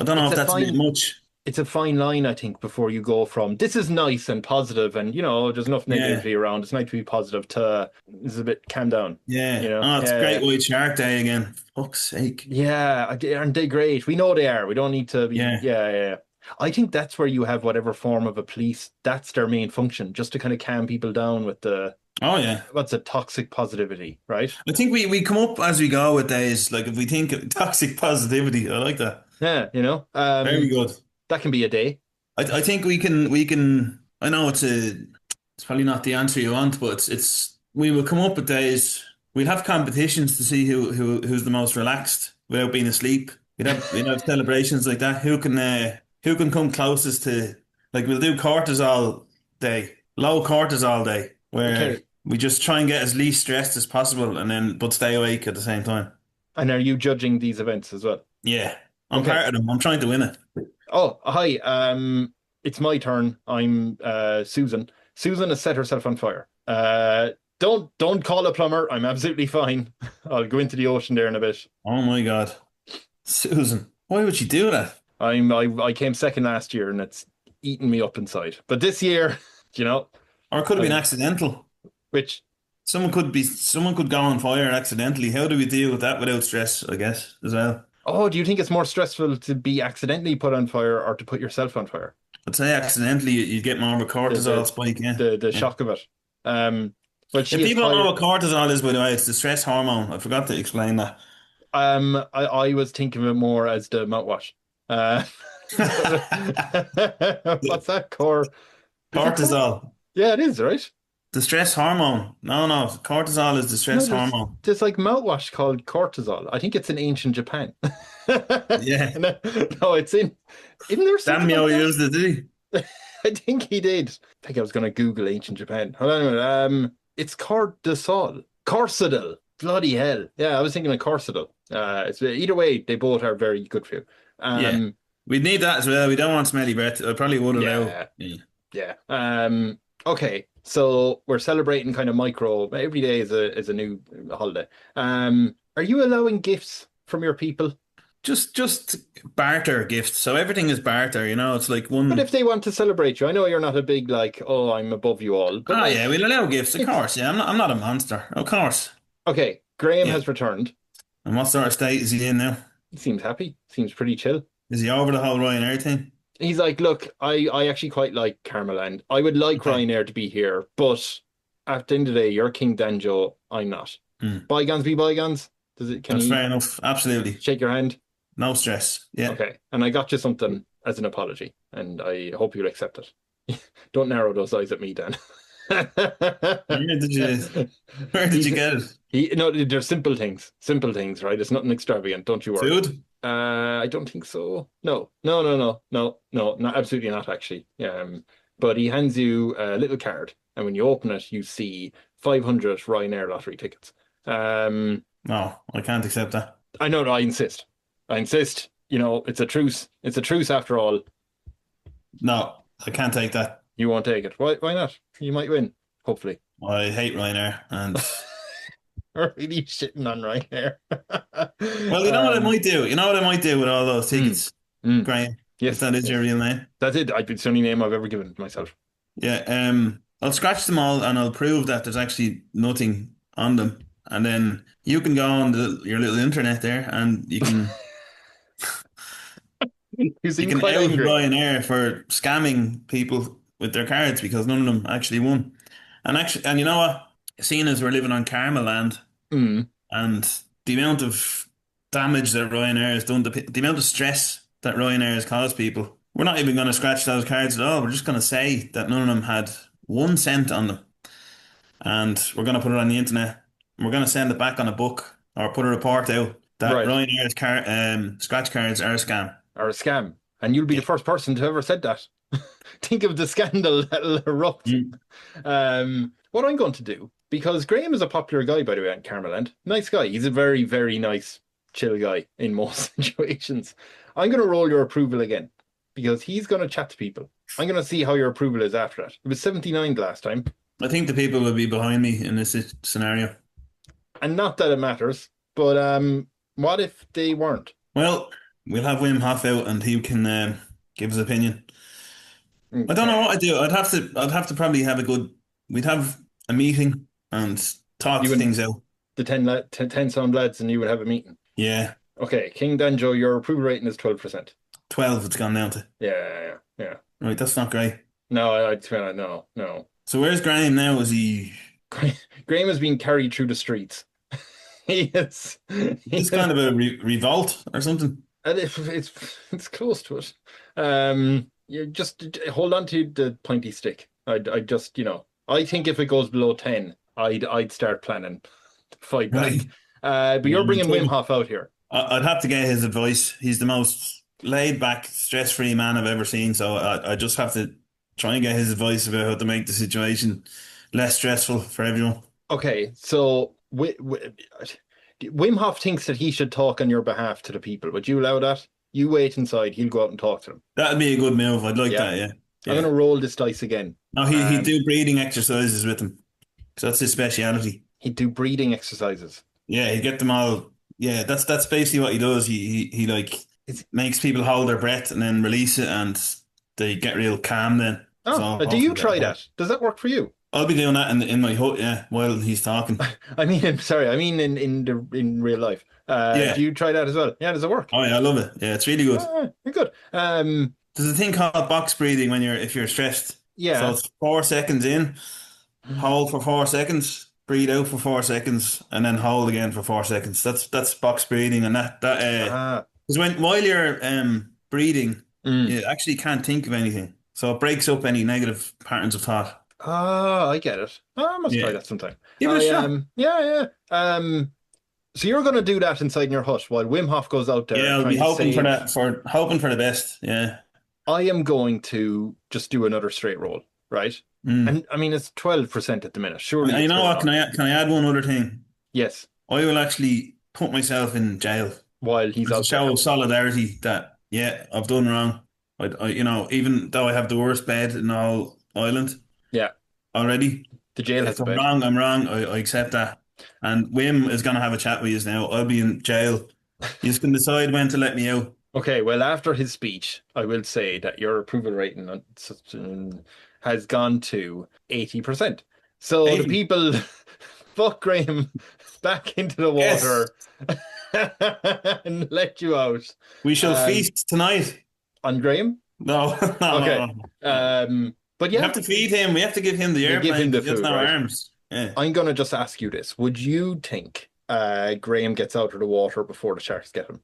I don't know It's if a that's a bit fine much. it's a fine line, I think, before you go from this is nice and positive and there's enough Yeah. negativity around. It's nice to be positive to this is a bit calm down. Yeah. Oh, it's Yeah, Great yeah. White Shark Day again. Fuck's sake. Yeah, aren't they great? We know they are. We don't need to be. Yeah. Yeah, yeah, yeah. I think that's where you have whatever form of a police. That's their main function, just to kind of calm people down with the Oh yeah. what's a toxic positivity, right? I think we come up as we go with days. Like if we think of toxic positivity, I like that. Yeah, Very good. that can be a day. I think we can. I know it's probably not the answer you want, but it's we will come up with days. We'll have competitions to see who's the most relaxed without being asleep. We'd have celebrations like that. Who can come closest to like we'll do cortisol day, low cortisol day, where Okay, we just try and get as least stressed as possible, and then but stay awake at the same time. and are you judging these events as well? Yeah, I'm Okay. part of them. I'm trying to win it. Oh, hi. It's my turn. I'm Susan. Susan has set herself on fire. Don't call a plumber. I'm absolutely fine. I'll go into the ocean there in a bit. Oh my God, Susan, why would you do that? I came second last year and it's eaten me up inside. But this year, you know, Or it could have been I, accidental. which Someone could go on fire accidentally. How do we deal with that without stress, I guess, as well? oh, do you think it's more stressful to be accidentally put on fire or to put yourself on fire? I'd say accidentally you get more of a The cortisol the spike, yeah. the Yeah. shock of it. Well, If she is people don't know tired. what cortisol is, by the way, it's the stress hormone. I forgot to explain that. I was thinking of it more as the mouthwash. Uh, what's that core? Is it core? Cortisol. Yeah, it is, right? The stress hormone. No. Cortisol is the No, stress there's hormone. there's like mouthwash called cortisol. I think it's in ancient Japan. Yeah. No, no, isn't there something like Damio that? used it, did he? I think he did. I think I was going to Google ancient Japan. Hold on a minute. It's cortisol. Corsidol. Bloody hell. Yeah, I was thinking of corsidol. It's either way, they both are very good for you. Yeah. Um, We need that as well. We don't want smelly breath. I probably would allow. Yeah, Yeah. yeah. Okay, so we're celebrating kind of micro. Every day is a new holiday. Are you allowing gifts from your people? Just barter gifts. So everything is barter, you know. It's like But if one. they want to celebrate you, I know you're not a big like, oh, I'm above you all, but Ah, yeah, like, we'll allow gifts, of it's course. Yeah, I'm not a monster, of course. okay. Graham Yeah. has returned. And what sort of state is he in now? He seems happy. Seems pretty chill. Is he over the whole Ryanair thing? He's like, look, I actually quite like KarmaLand. I would like Okay. Ryanair to be here, but at the end of the day, you're King DanJo. I'm not. Hmm. Bygones be bygones. Does it? Can That's he fair enough. Absolutely. shake your hand? No stress. Yeah. Okay. And I got you something as an apology, and I hope you'll accept it. Don't narrow those eyes at me, Dan. Where did you where did you get it? No, they're simple things, right? It's nothing extravagant. Don't you worry. Food? I don't think so. No, not absolutely not actually. But he hands you a little card, and when you open it, you see 500 Ryanair lottery tickets. No, I can't accept that. I know, I insist. I insist. You know, it's a truce. It's a truce after all. No, I can't take that. You won't take it. Why not? You might win, hopefully. I hate Ryanair and We're really shitting on Ryanair. well, you know what I might do? You know what I might do with all those tickets, mm. Graham? If Yes, that is yes. your real name. That's it. It's the only name I've ever given myself. Yeah, I'll scratch them all and I'll prove that there's actually nothing on them. And then you can go on your little internet there and You you seem can quite out angry. Ryanair for scamming people with their cards because none of them actually won. And you know what? Seeing as we're living on KarmaLand Mm. and the amount of damage that Ryanair has done, the amount of stress that Ryanair has caused people, we're not even going to scratch those cards at all. We're just going to say that none of them had 1 cent on them. And we're going to put it on the internet. We're going to send it back on a book or put a report out that Right. Ryanair's scratch cards are a scam. Or a scam. And you'll be the Yeah. first person to ever said that. Think of the scandal that'll erupt. Mm. What I'm going to do, because Graham is a popular guy, by the way, on KarmaLand. Nice guy. He's a very, very nice, chill guy in most situations. I'm going to roll your approval again because he's going to chat to people. I'm going to see how your approval is after that. It was 79 last time. I think the people will be behind me in this scenario. And not that it matters, but what if they weren't? Well, we'll have Wim Hof out and he can give his opinion. I don't know Okay. what I'd do. I'd have to probably have we'd have a meeting and talk You and things out. the 10 sound lads and you would have a meeting. Yeah, Okay, King Danjo, your approval rating is 12%. 12 it's gone down to. Yeah. Right, that's not great. No, I'd swear, no. So where's Graham now? Is he Graham is being carried through the streets. He is. this kind of a revolt or something? And it's close to it. You just hold on to the pointy stick. I just, I think if it goes below 10, I'd start planning to fight back. Right. But you're bringing Wim Hof out here. I'd have to get his advice. He's the most laid back, stress-free man I've ever seen. So I just have to try and get his advice about how to make the situation less stressful for everyone. Okay, so Wim Hof thinks that he should talk on your behalf to the people. Would you allow that? You wait inside. He'll go out and talk to them. That'd be a good move. I'd like Yeah. that. Yeah. I'm Yeah. going to roll this dice again. No, he'd do breathing exercises with them. So that's his speciality. He'd do breathing exercises. Yeah, he'd get them all. Yeah, that's basically what he does. He like makes people hold their breath and then release it, and they get real calm. Then. Oh, do you try that? Does that work for you? I'll be doing that in my hut, yeah, while he's talking. I mean, in real life. Yeah. Do you try that as well? Yeah, does it work? Oh yeah, I love it. Yeah, it's really good. Good. There's a thing called box breathing if you're stressed. Yeah. So it's 4 seconds in, hold for 4 seconds, breathe out for 4 seconds, and then hold again for 4 seconds. That's box breathing, and that because while you're breathing, you actually can't think of anything, so it breaks up any negative patterns of thought. I get it. I must try Yeah. that sometime. Give it a shot. Yeah. So you're going to do that inside in your hut while Wim Hof goes out there. Yeah, I'll trying be to hoping for save- that, hoping for the best. Yeah. I am going to just do another straight roll, right? And I mean, it's 12% at the minute. Surely. You it's know going what? Can up. I add one other thing? Yes. I will actually put myself in jail While he's as a out show there. of solidarity that Yeah, I've done wrong. Even though I have the worst bed in all Ireland Yeah, already, the jail has if a I'm bed. wrong, I'm wrong. I accept that. And Wim is going to have a chat with you now. I'll be in jail. You can decide when to let me out. Okay, well, after his speech, I will say that your approval rating has gone to 80%. So the 80. people fuck Graham back into the Yes, water and let you out. we shall Um, feast tonight. on Graham? No, no, Okay. no, no, no. But We yeah, have to feed him. We have to give him the you give airplane him the because he has food, no right? arms. Yeah. I'm gonna just ask you this. Would you think Graham gets out of the water before the sharks get him?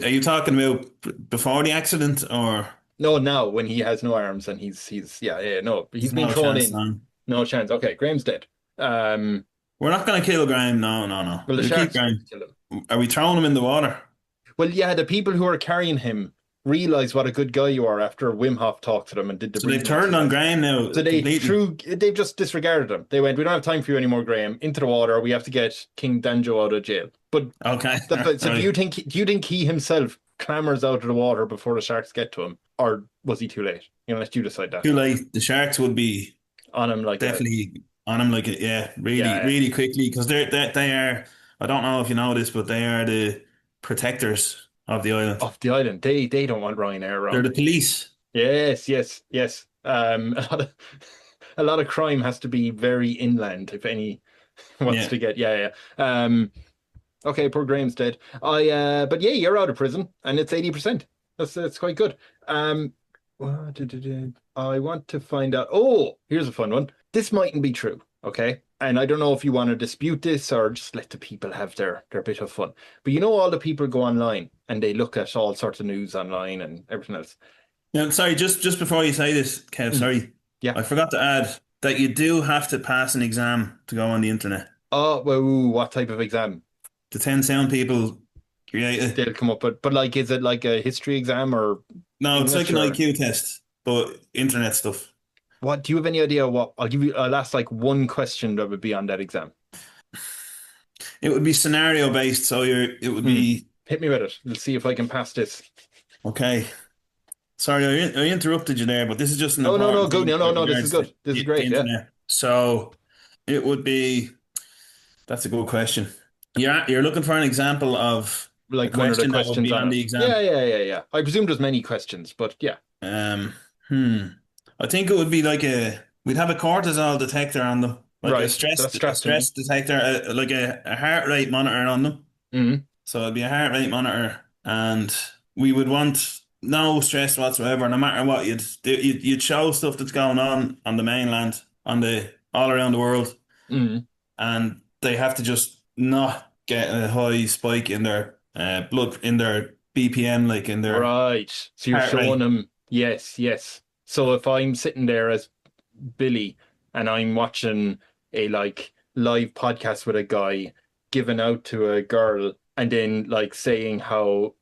Are you talking about before the accident or No, now when he has no arms and he's yeah, no, he's there's been no thrown chance, in. man? No chance. Okay, Graham's dead. Um, We're not going to kill Graham. No, no, no. well, the We'll keep sharks are going Graham. to kill him. Are we throwing him in the water? Well, yeah, the people who are carrying him realize what a good guy you are after Wim Hof talked to them and did the So they've breathing turned on exercise. Graham now So completely. they've just disregarded him. They went, we don't have time for you anymore, Graham. Into the water. We have to get King DanJo out of jail. But Okay. so Right. do you think he himself clambers out of the water before the sharks get to him, or was he too late? You know, let you decide that. Too late. The Sharks would be On him like a definitely on him like yeah, really, yeah, really quickly because they are. I don't know if you know this, but they are the protectors of the island. off the island. They don't want Ryanair They're around. the police. Yes, yes, yes. A lot of crime has to be very inland if any wants Yeah. to get yeah. Okay, poor Graham's dead. But yeah, you're out of prison and it's 80%. That's quite good. I want to find out. Oh, here's a fun one. This mightn't be true, okay? And I don't know if you want to dispute this or just let the people have their bit of fun. But you know, all the people go online and they look at all sorts of news online and everything else. Now, sorry, just before you say this, Kev, Mm, sorry, yeah. I forgot to add that you do have to pass an exam to go on the internet. Oh, well, ooh, what type of exam? The 10 sound people created. They'll come up with, but like, is it like a history exam or No, it's like English an or IQ test, but internet stuff. what? Do you have any idea what? I'll ask like one question that would be on that exam. It would be scenario based, so it would Hmm. be Hit me with it. Let's see if I can pass this. okay. Sorry, I interrupted you there, but this is just an Oh, no, no, important good. thing No, no, with no, this is regards to good. This is the great. Yeah. internet. So it would be, that's a good question. You're looking for an example of a Like one of the question that would questions be on on it. the Yeah, exam. yeah, yeah, yeah. I presume there's many questions, but yeah. Um, hmm. I think it would be like we'd have a cortisol detector on them, like Right. That's a strapped to stress me. detector, like a heart rate monitor on them. Hmm. So it'd be a heart rate monitor, and we would want no stress whatsoever, no matter what you'd show stuff that's going on the mainland, on the all around the world, Hmm. and they have to just not get a high spike in their blood in their BPM, like in their Right. So you're heart showing rate. them. Yes, yes. So if I'm sitting there as Billy and I'm watching a like live podcast with a guy giving out to a girl and then like saying how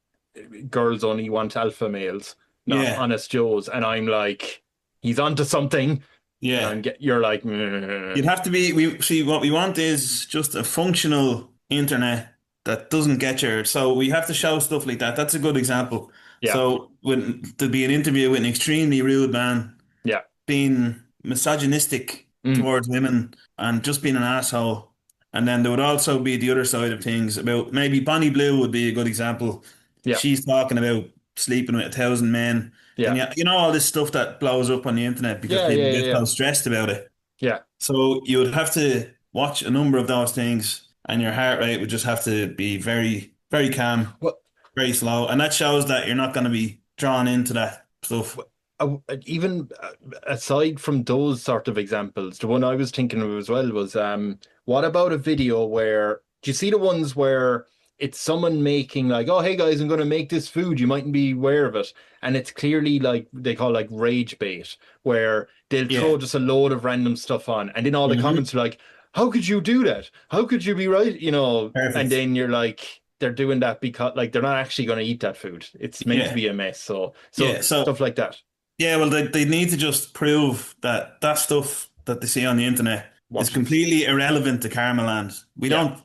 girls only want alpha males, not Yeah, honest Joes, and I'm like, he's onto something, and yeah. you're like, "Meh." You'd have to be. We see what we want is just a functional internet that doesn't get your. So we have to show stuff like that. That's a good example. Yeah, So when there'd be an interview with an extremely rude man yeah, being misogynistic mm, towards women and just being an asshole. And then there would also be the other side of things about maybe Bonnie Blue would be a good example. yeah, She's talking about sleeping with 1,000 men. yeah, And yeah, you know all this stuff that blows up on the internet because yeah, yeah, people yeah, get yeah, so stressed about it. yeah. So you would have to watch a number of those things, and your heart rate would just have to be very, very calm, Well, very slow, and that shows that you're not going to be drawn into that stuff. even aside from those sort of examples, the one I was thinking of as well was what about a video where do you see the ones where it's someone making like, oh hey guys, I'm gonna make this food, you mightn't be aware of it. And it's clearly like they call like rage bait, where they'll throw Yeah. just a load of random stuff on, and then all the Hmm. comments are like, how could you do that? How could you be right? You know, and Perfect. then you're like, they're doing that because like they're not actually gonna eat that food. It's meant to Yeah. be a mess. So Yeah. stuff So like that. yeah, well, they need to just prove that that stuff that they see on the internet is Wasn't. completely irrelevant to KarmaLand. Yeah.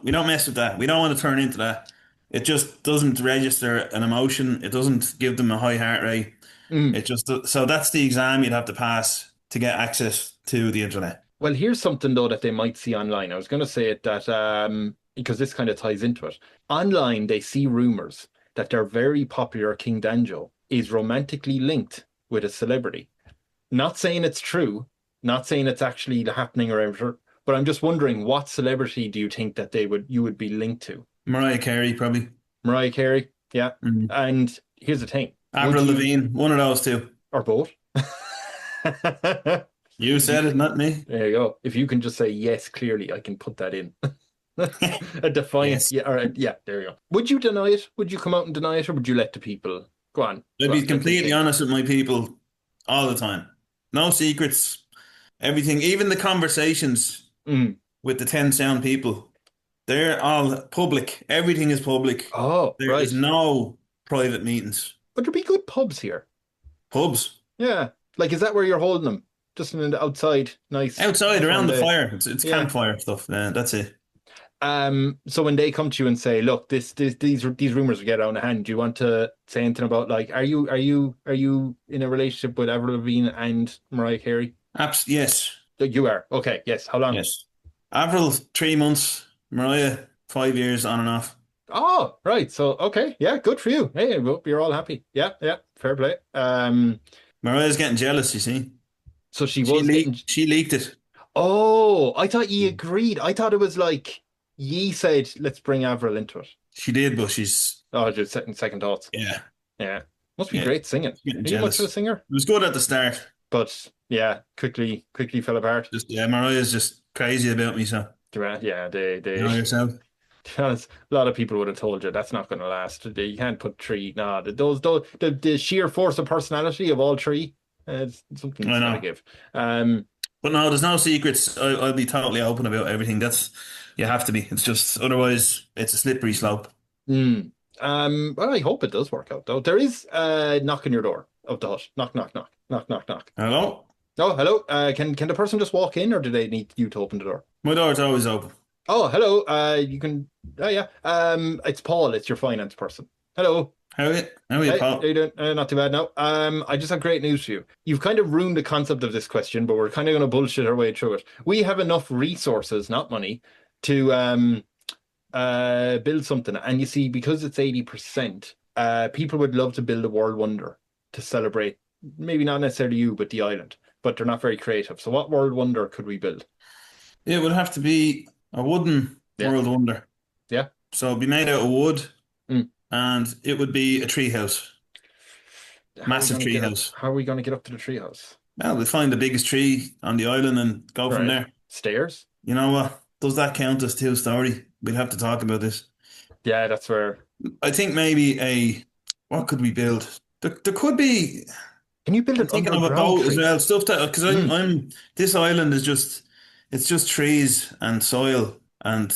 We don't mess with that. We don't want to turn into that. It just doesn't register an emotion. It doesn't give them a high heart rate. Mm. It just so that's the exam you'd have to pass to get access to the internet. Well, here's something though that they might see online. I was going to say it that because this kind of ties into it. Online, they see rumors that their very popular King DanJo is romantically linked with a celebrity. Not saying it's true, not saying it's actually happening or ever, but I'm just wondering what celebrity do you think that you would be linked to? Mariah Carey, probably. Mariah Carey, yeah. Mm. And here's the thing: would Avril you Lavigne, one of those two. or both? You If you, said it, not me. there you go. If you can just say yes clearly, I can put that in. A defiant, Yes. yeah, or yeah, there you go. Would you deny it? Would you come out and deny it, or would you let the people go on? I'd Go be on, let them completely think. honest with my people all the time. No secrets. Everything, even the conversations Mm. with the 10 sound people, they're all public. Everything is public. Oh, There is right. no private meetings. But there'd be good pubs here. Pubs. Yeah. Like, is that where you're holding them? Just in the outside, nice, Outside, nice warm around the day. fire. It's Yeah. campfire stuff. Yeah, that's it. So when they come to you and say, "Look, these rumors will get out of hand," do you want to say anything about like, are you in a relationship with Avril Lavigne and Mariah Carey? Yes. You are. Okay. Yes. How long? Yes. Avril, 3 months. Mariah, 5 years on and off. Oh, right. So, okay. Yeah. Good for you. Hey, well, you're all happy. Yeah. Yeah. Fair play. Mariah's getting jealous, you see. So she was getting. She leaked it. Oh, I thought ye agreed. I thought it was like ye said, "Let's bring Avril into it." She did, but she's Oh, just second thoughts. yeah, Yeah. Must be yeah, great singing. getting Are you much of a jealous. singer? It was good at the start. But yeah, quickly fell apart. Just yeah, Mariah's just crazy about me, so Yeah, you know yourself. to be honest, a lot of people would have told you that's not going to last. You can't put three. No, the sheer force of personality of all three, I something's got to know. give. Um, But no, there's no secrets. I'll be totally open about everything. That's you have to be. It's just otherwise it's a slippery slope. hmm. Well, I hope it does work out though. There is a knock on your door of the hut. Knock, knock, knock, knock, knock, knock. Hello? Oh, hello. Can the person just walk in, or do they need you to open the door? My door's always open. Oh, hello. You can. Oh, yeah. It's Paul. It's your finance person. Hello. How are you? How are you, Hey, how Paul? you doing? Not too bad now. I just have great news for you. You've kind of ruined the concept of this question, but we're kind of going to bullshit our way through it. We have enough resources, not money, to build something. And you see, because it's 80%, people would love to build a world wonder to celebrate. Maybe not necessarily you, but the island. But they're not very creative. So, what world wonder could we build? It would have to be a wooden Yeah, world wonder. yeah. So it'd be made out of wood Mm. and it would be a tree house. How are we Massive going to tree get up? house. How are we going to get up to the treehouse? Well, we'll find the biggest tree on the island and go from Right. there. Stairs? You know what? Does that count as two-story? We'll have to talk about this. Yeah, that's where. I think maybe what could we build? There could be, Can you build I'm an thinking of a underground boat as tree? well, stuff that, because Mm, this island is it's just trees and soil and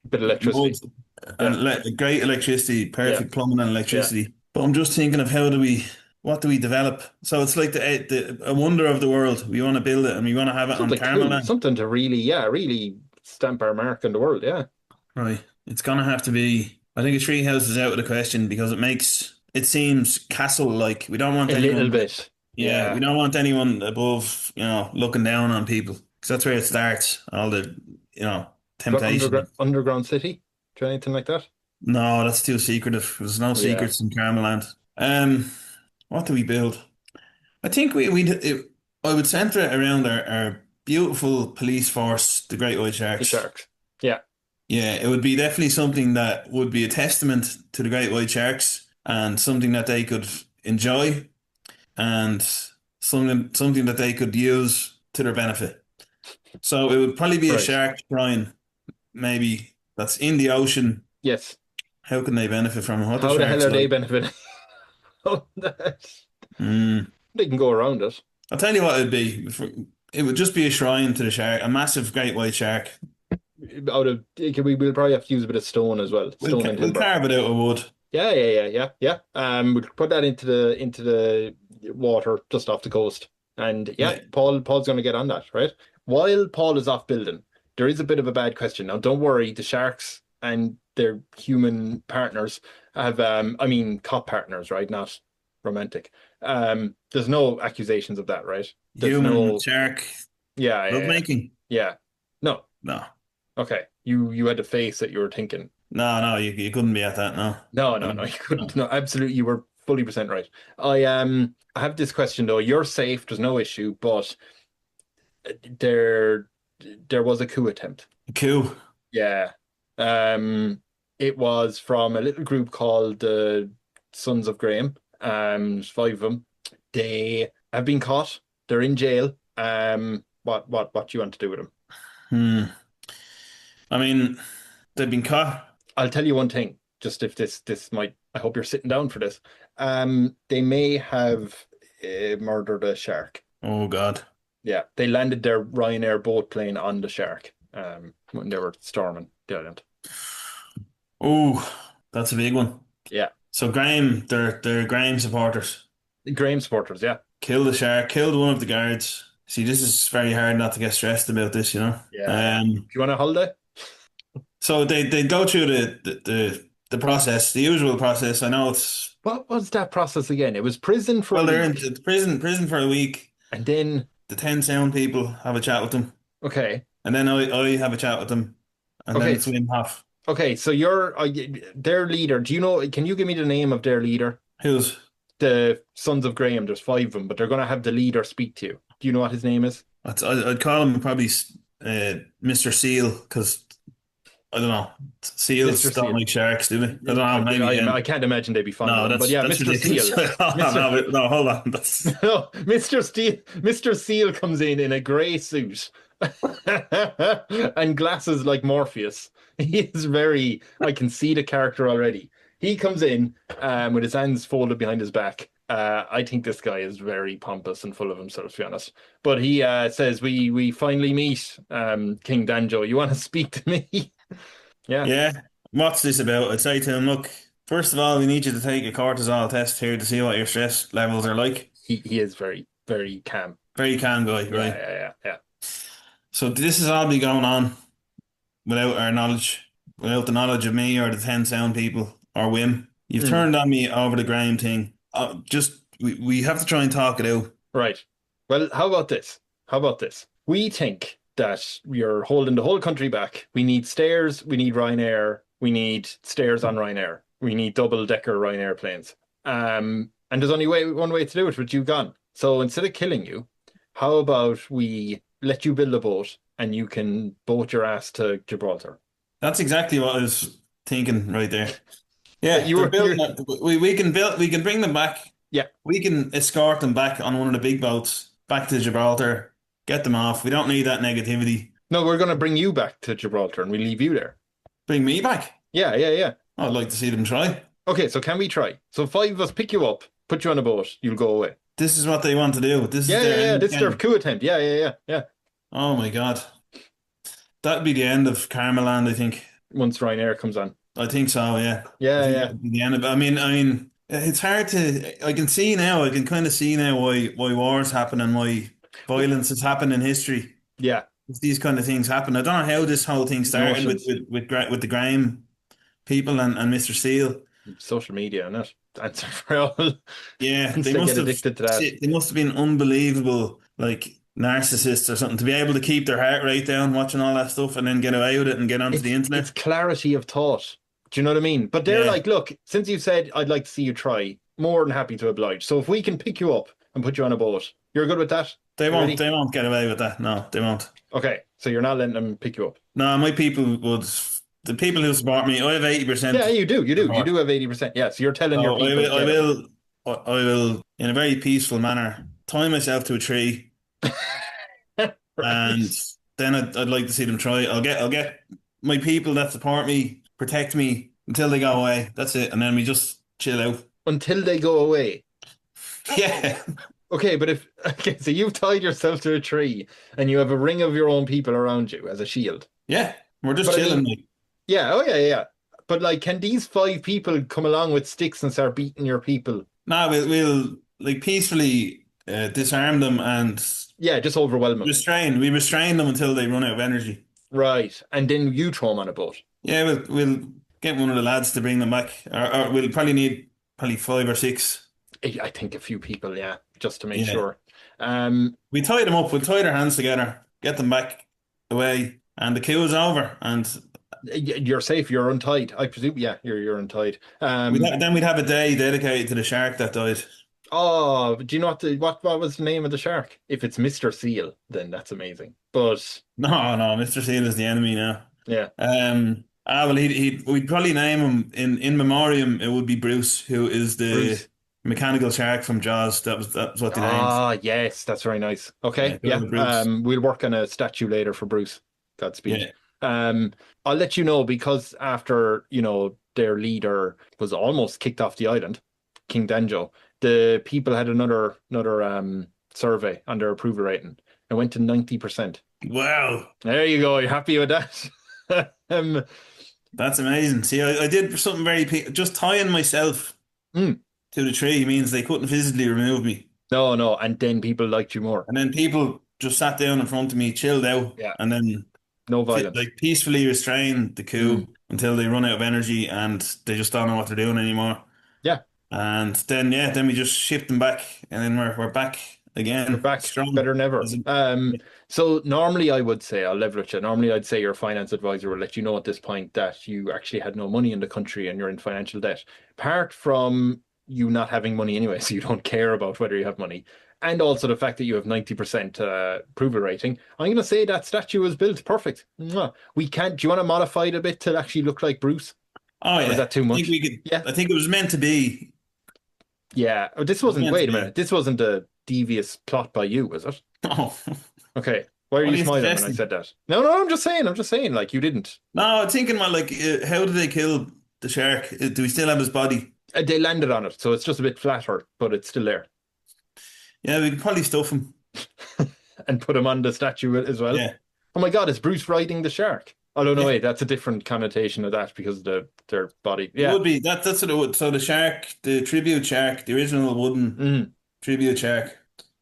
bit of mud electricity. and Yeah, great electricity, yeah, perfect plumbing and yeah. electricity. But I'm just thinking of what do we develop? So it's like a wonder of the world. We want to build it and we want to have it on Something cool. KarmaLand. Something to really, yeah, really stamp our mark in the world. Yeah. Right. It's gonna have to be. I think a tree house is out of the question because it seems castle-like. We don't want A little anyone. bit. Yeah, we Yeah. don't want anyone above, looking down on people because that's where it starts. All the, temptation. Underground city? Do anything like that? No, that's too secretive. There's no Yeah. secrets in KarmaLand. What do we build? I think I would center it around our beautiful police force, the Great White The Sharks. sharks. Yeah. Yeah, it would be definitely something that would be a testament to the Great White Sharks and something that they could enjoy and something that they could use to their benefit. So it would probably be a Right. shark shrine, maybe that's in the ocean. Yes. How can they benefit from it? What do How the hell sharks are they like? benefiting? Oh, Mm. they can go around it. I'll tell you what it'd be. It would just be a shrine to the shark, a massive great white shark. We'll probably have to use a bit of stone as well. Stone and We'll timber. carve it out of wood. Yeah. We'll put that into the water just off the coast. And yeah, Yeah. Paul's going to get on that, right? While Paul is off building, there is a bit of a bad question. Now, don't worry, the sharks and their human partners have, I mean, cop partners, right? Not romantic. There's no accusations of that, right? There's Human no, shark yeah, yeah, yeah. lovemaking? Yeah. No. No. Okay. You had a face that you were thinking. No, you couldn't be at that, no. No, no, No, no, you no. couldn't. No, absolutely, you were fully percent right. I have this question though. You're safe, there's no issue, but there there was a coup attempt. Cool. Yeah. It was from a little group called the Sons of Graham. There's five of them. They have been caught. They're in jail. What do you want to do with them? Hmm. I mean, they've been caught. I'll tell you one thing, just if this might, I hope you're sitting down for this. They may have murdered a shark. Oh God. Yeah, they landed their Ryanair boat plane on the shark when they were storming the island. Oh, that's a big one. Yeah, So Graham, they're Graham supporters. Graham supporters. Yeah, Killed the shark, killed one of the guards. See, this is very hard not to get stressed about this, you know. yeah. If you want a holiday, So they go through the process, the usual process. I know it's what was that process again? It was prison for well, a they're in week, prison for a week. and then The 10 sound people have a chat with them, okay, and then I have a chat with them, and then okay, it's Wim Hof. okay. So you're their leader. Do you know? Can you give me the name of their leader? Who's The Sons of Graham. There's five of them, but they're going to have the leader speak to you. Do you know what his name is? I'd call him probably Mr. Seal because I don't know. Seals Mr. don't Seal. like sharks, do they? I don't know. Maybe. I can't imagine they'd be fond No, of him. But that's yeah, that's Mr. ridiculous. Seal. No, hold on. That's No, Mr. Seal comes in a grey suit and glasses like Morpheus. He is very, I can see the character already. He comes in with his hands folded behind his back. I think this guy is very pompous and full of himself, to be honest. But he says, we finally meet, King DanJo. You want to speak to me? Yeah, yeah. What's this about? I'd say to him, look, first of all, we need you to take a cortisol test here to see what your stress levels are like. he is very, very calm. Very calm guy, Yeah, right? yeah. So this has all been going on without our knowledge, without the knowledge of me or the 10 sound people or Wim. You've Mm. turned on me over the Graham thing. We have to try and talk it out. Right. Well, how about this? How about this? We think that you're holding the whole country back. We need stairs. We need Ryanair. We need stairs on Ryanair. We need double-decker Ryanair planes. And there's only one way to do it with you gone. So instead of killing you, how about we let you build a boat and you can boat your ass to Gibraltar? That's exactly what I was thinking right there. Yeah, You they're were building it. We can bring them back. yeah. We can escort them back on one of the big boats back to Gibraltar, get them off. We don't need that negativity. No, we're going to bring you back to Gibraltar and we leave you there. Bring me back. Yeah. I'd like to see them try. Okay, so can we try? So five of us pick you up, put you on a boat, you'll go away. This is what they want to do. This is Yeah, their end This is their game. coup attempt. Yeah. Oh my God. That'd be the end of KarmaLand, I think. Once Ryanair comes on. I think so, yeah. I Yeah, think yeah. that'd be the end of it. I mean, it's hard to. I can see now. I can kind of see now why wars happen and why violence has happened in history. Yeah. If these kind of things happen, I don't know how this whole thing started Emotions. with the Graham people and Mr. Seal. Social media and that answer for all. Yeah, Once they they must get have. addicted to that. They must have been unbelievable, like narcissists or something, to be able to keep their heart rate down watching all that stuff and then get away with it and get onto the It's internet. clarity of thought. Do you know what I mean? But they're Yeah. like, look, since you said I'd like to see you try, more than happy to oblige. So if we can pick you up and put you on a boat, you're good with that? They You won't. ready? They won't get away with that. No, they won't. Okay, so you're not letting them pick you up. No, my people would. The people who support me, I have 80%. Yeah, you do. You support. do have 80%. Yeah, so you're telling your So people. I will, in a very peaceful manner, tie myself to a tree, and then I'd like to see them try. I'll get my people that support me, protect me until they go away. That's it, and then we just chill out. Until they go away. Yeah, Okay, but so you've tied yourself to a tree and you have a ring of your own people around you as a shield. yeah, we're just But I chilling. mean- Yeah, oh yeah. But like, can these five people come along with sticks and start beating your people? No, we'll like peacefully disarm them and Yeah, just overwhelm them. restrain. We restrain them until they run out of energy. Right, and then you throw them on a boat. Yeah, we'll get one of the lads to bring them back. Or we'll probably need probably 5 or 6. I think a few people, yeah, just to make Yeah. sure. We tie them up, we'll tie their hands together, get them back away, and the queue's over. And You're safe. You're untied. I presume. Yeah, you're untied. then we'd have a day dedicated to the shark that died. Oh, do you know what was the name of the shark? If it's Mr. Seal, then that's amazing. But No, Mr. Seal is the enemy now. yeah, Well, we'd probably name him in memoriam. It would be Bruce, who is the Bruce. mechanical shark from Jaws. That's what they named. Ah, yes, that's very nice. Okay, Good yeah. old Bruce. We'll work on a statue later for Bruce. Godspeed. Yeah. I'll let you know because after, their leader was almost kicked off the island, King DanJo, the people had another survey on their approval rating. It went to 90%. Wow, There you go. You happy with that? that's amazing. See, I did something very just tying myself Mm. to the tree means they couldn't physically remove me, No, and then people liked you more. and then people just sat down in front of me, chilled out, Yeah. and then No violence. like peacefully restrain the coup until they run out of energy and they just don't know what they're doing anymore. Yeah. And then we just shipped them back, and then we're back again. You're back strong. better than ever. So normally I would say, I'll level with you. Normally I'd say your finance advisor will let you know at this point that you actually had no money in the country and you're in financial debt. Apart from you not having money anyway, so you don't care about whether you have money. And also the fact that you have 90% approval rating. I'm going to say that statue was built perfect. Mwah. We can't. Do you want to modify it a bit to actually look like Bruce? Oh yeah. Or is that too much? I think we could, Yeah. I think it was meant to be. Yeah. Oh, this wasn't. Wait a minute. This wasn't a devious plot by you, was it? Oh. Okay. Why are What are you you smiling when I suggesting? said that? No, I'm just saying, like you didn't. No, I'm thinking about like how did they kill the shark? Do we still have his body? They landed on it, so it's just a bit flatter, but it's still there. Yeah, we could probably stuff him. And put him on the statue as well. Yeah. Oh my God, is Bruce riding the shark? Oh no, wait, that's a different connotation of that because of their body. It Yeah. would be that's what it would. So the shark, the tribute shark, the original wooden tribute shark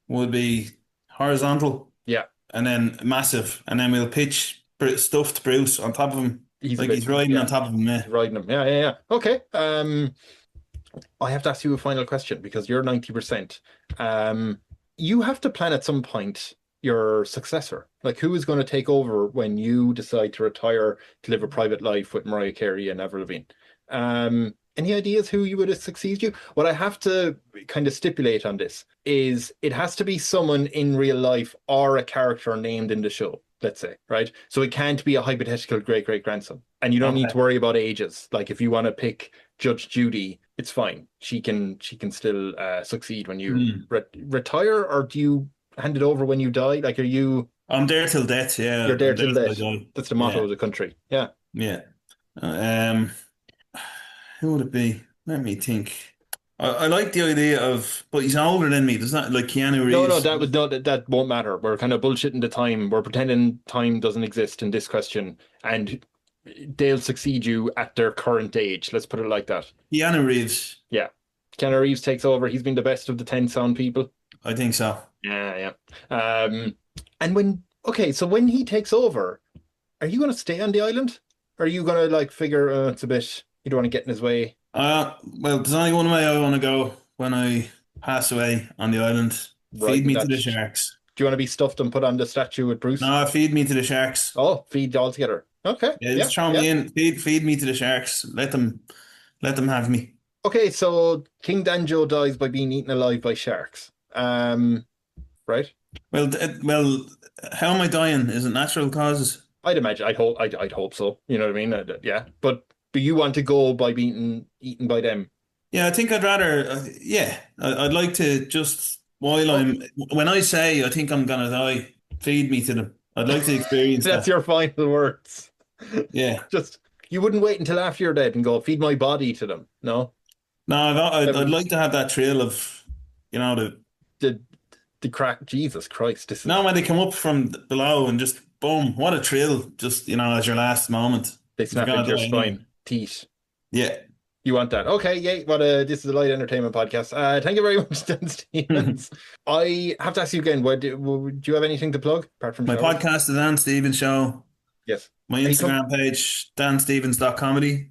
would be horizontal. Yeah. And then massive, and then we'll pitch stuffed Bruce on top of him, He's riding on top of him. Yeah. riding him. Yeah. Okay. I have to ask you a final question because you're 90%. You have to plan at some point your successor. Like who is going to take over when you decide to retire to live a private life with Mariah Carey and Avril Lavigne? Any ideas who you would succeed you? What I have to kind of stipulate on this is it has to be someone in real life or a character named in the show, let's say, right? So it can't be a hypothetical great-great-grandson. And you don't need to worry about ages. Like if you want to pick Judge Judy, it's fine. She can still succeed when you retire, or do you hand it over when you die? Like are you... I'm there till death, yeah. You're there I'm till death. I die. That's the motto of the country. Yeah. Yeah. Who would it be? Let me think. I like the idea of, but he's older than me. Does that like Keanu Reeves? No, that won't matter. We're kind of bullshitting the time. We're pretending time doesn't exist in this question, and they'll succeed you at their current age. Let's put it like that. Keanu Reeves. Yeah. Keanu Reeves takes over. He's been the best of the 10 sound people. I think so. Yeah. And when he takes over, are you going to stay on the island? Or are you going to like figure it's a bit, you don't want to get in his way? Well, there's only one way I want to go when I pass away on the island. Feed me to the sharks. Do you want to be stuffed and put on the statue with Bruce? No, feed me to the sharks. Oh, feed all together. Okay. Yeah, just throw me in. Feed me to the sharks. Let them have me. Okay, so King DanJo dies by being eaten alive by sharks. Right? Well, how am I dying? Is it natural causes? I'd imagine. I'd hope so. You know what I mean? Yeah. But you want to go by being eaten by them? Yeah, I think I'd rather. I'd like to just when I say I think I'm gonna die, feed me to them. I'd like to experience That's that. your final words. Yeah. Just you wouldn't wait until after you're dead and go feed my body to them. No. No, I'd like to have that thrill of, the crack. Jesus Christ! This is... No, when they come up from below and just boom, what a thrill! Just as your last moment. They snap into your spine, teeth. Yeah. You want that? Okay, yeah. This is a light entertainment podcast. Thank you very much, Dan Stevens. I have to ask you again. Do you have anything to plug apart from my podcast, The Dan Stevens Show? Yes. My Instagram page, danstevens.comedy.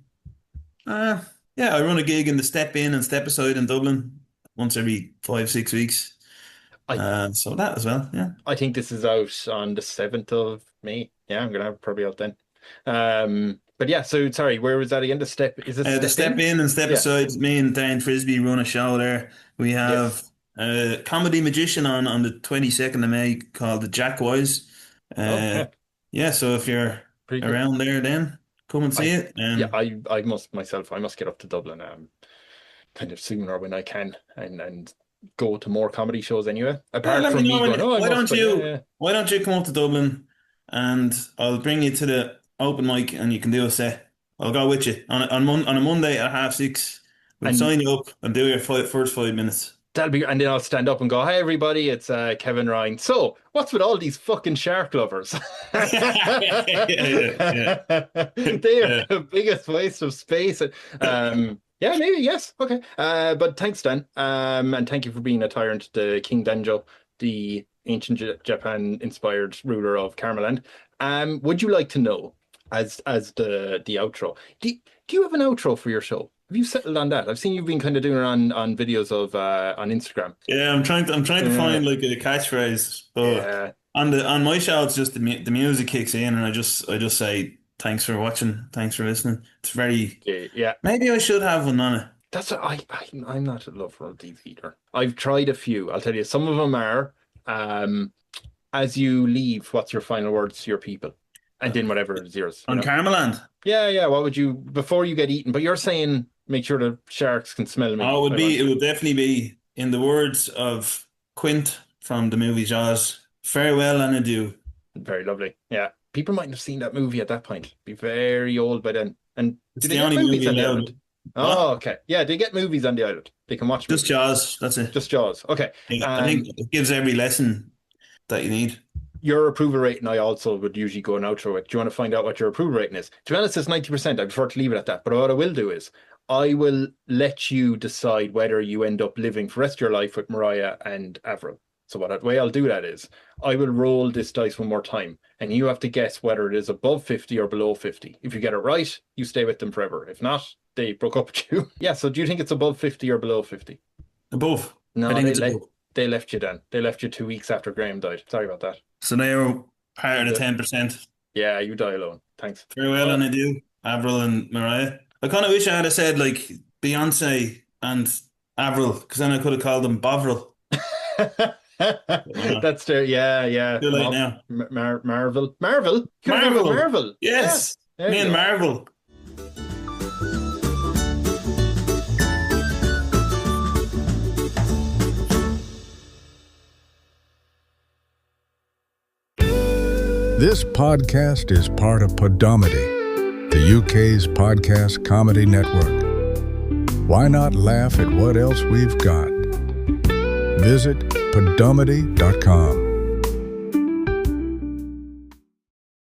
Yeah, I run a gig in the Step In and Step Aside in Dublin once every 5, 6 weeks. I So that as well, yeah. I think this is out on the 7th of May. Yeah, I'm gonna have it probably out then. But yeah, so sorry, where was that again? Is it The Step Step In? In and Step Yeah. Aside, me and Dan Frisbee run a show there. We have Yes. a comedy magician on the 22nd of May called the Jack Wise. Uh, Okay. yeah, so if you're Pretty cool. around there, then come and see I it. yeah, I must get up to Dublin kind of sooner when I can and go to more comedy shows anyway. Yeah, Apart let me from know me going, oh, I must, but yeah, yeah. why don't you come up to Dublin and I'll bring you to the open mic and you can do a set. I'll go with you on a Monday at 6:30. We'll And sign you up and do your first 5 minutes. and then I'll stand up and go, hi everybody, it's Kevin Ryan. So, what's with all these fucking shark lovers? Yeah, yeah, They are yeah. the biggest waste of space. Yeah, maybe, yes. Okay. But thanks, Dan. And thank you for being a tyrant, the King DanJo, the ancient Japan inspired ruler of KarmaLand. Would you like to know, as the outro, do you have an outro for your show? Have you settled on that? I've seen you've been kind of doing it on videos of on Instagram. Yeah, I'm trying to Yeah, find like a catchphrase, but yeah. on my show it's just the music kicks in and I just say thanks for watching, thanks for listening. It's very Yeah. maybe I should have one on it. That's what I'm not a lover of these either. I've tried a few. I'll tell you, some of them are um, as you leave, what's your final words to your people? And then whatever is yours, you On know? KarmaLand. Yeah, yeah. What would you before you get eaten? But you're saying make sure the sharks can smell me. Oh, I want it you. would definitely be in the words of Quint from the movie Jaws. Farewell and adieu. Very lovely. Yeah. People mightn't have seen that movie at that point. Be very old by then. And It's do they the get only movies movie on the island? allowed. Oh, What? okay. Yeah, they get movies on the island. They can watch Just movies. Jaws. That's it. Just Jaws. Okay. Yeah, I think it gives every lesson that you need. Your approval rating, I also would usually go an outro with. Do you want to find out what your approval rating is? To be honest, it's 90%. I prefer to leave it at that. But what I will do is I will let you decide whether you end up living for the rest of your life with Mariah and Avril. So what way I'll do that is I will roll this dice one more time and you have to guess whether it is above 50 or below 50. If you get it right, you stay with them forever. If not, they broke up with you. Yeah, so do you think it's above 50 or below 50? Above. I No, think it's above. they left you then. They left you 2 weeks after Graham died. Sorry about that. So they were part of the 10%. Yeah, you die alone. Thanks. Farewell and adieu, Avril and Mariah. I kind of wish I had said like Beyonce and Avril, because then I could have called them Bovril. That's there. Yeah, yeah. Too late now. Marvel. Marvel? You're Marvel. Marvel. Yes. Yeah, there Me you and go. Marvel. This podcast is part of Podomedy, the UK's podcast comedy network. Why not laugh at what else we've got? Visit podomedy.com.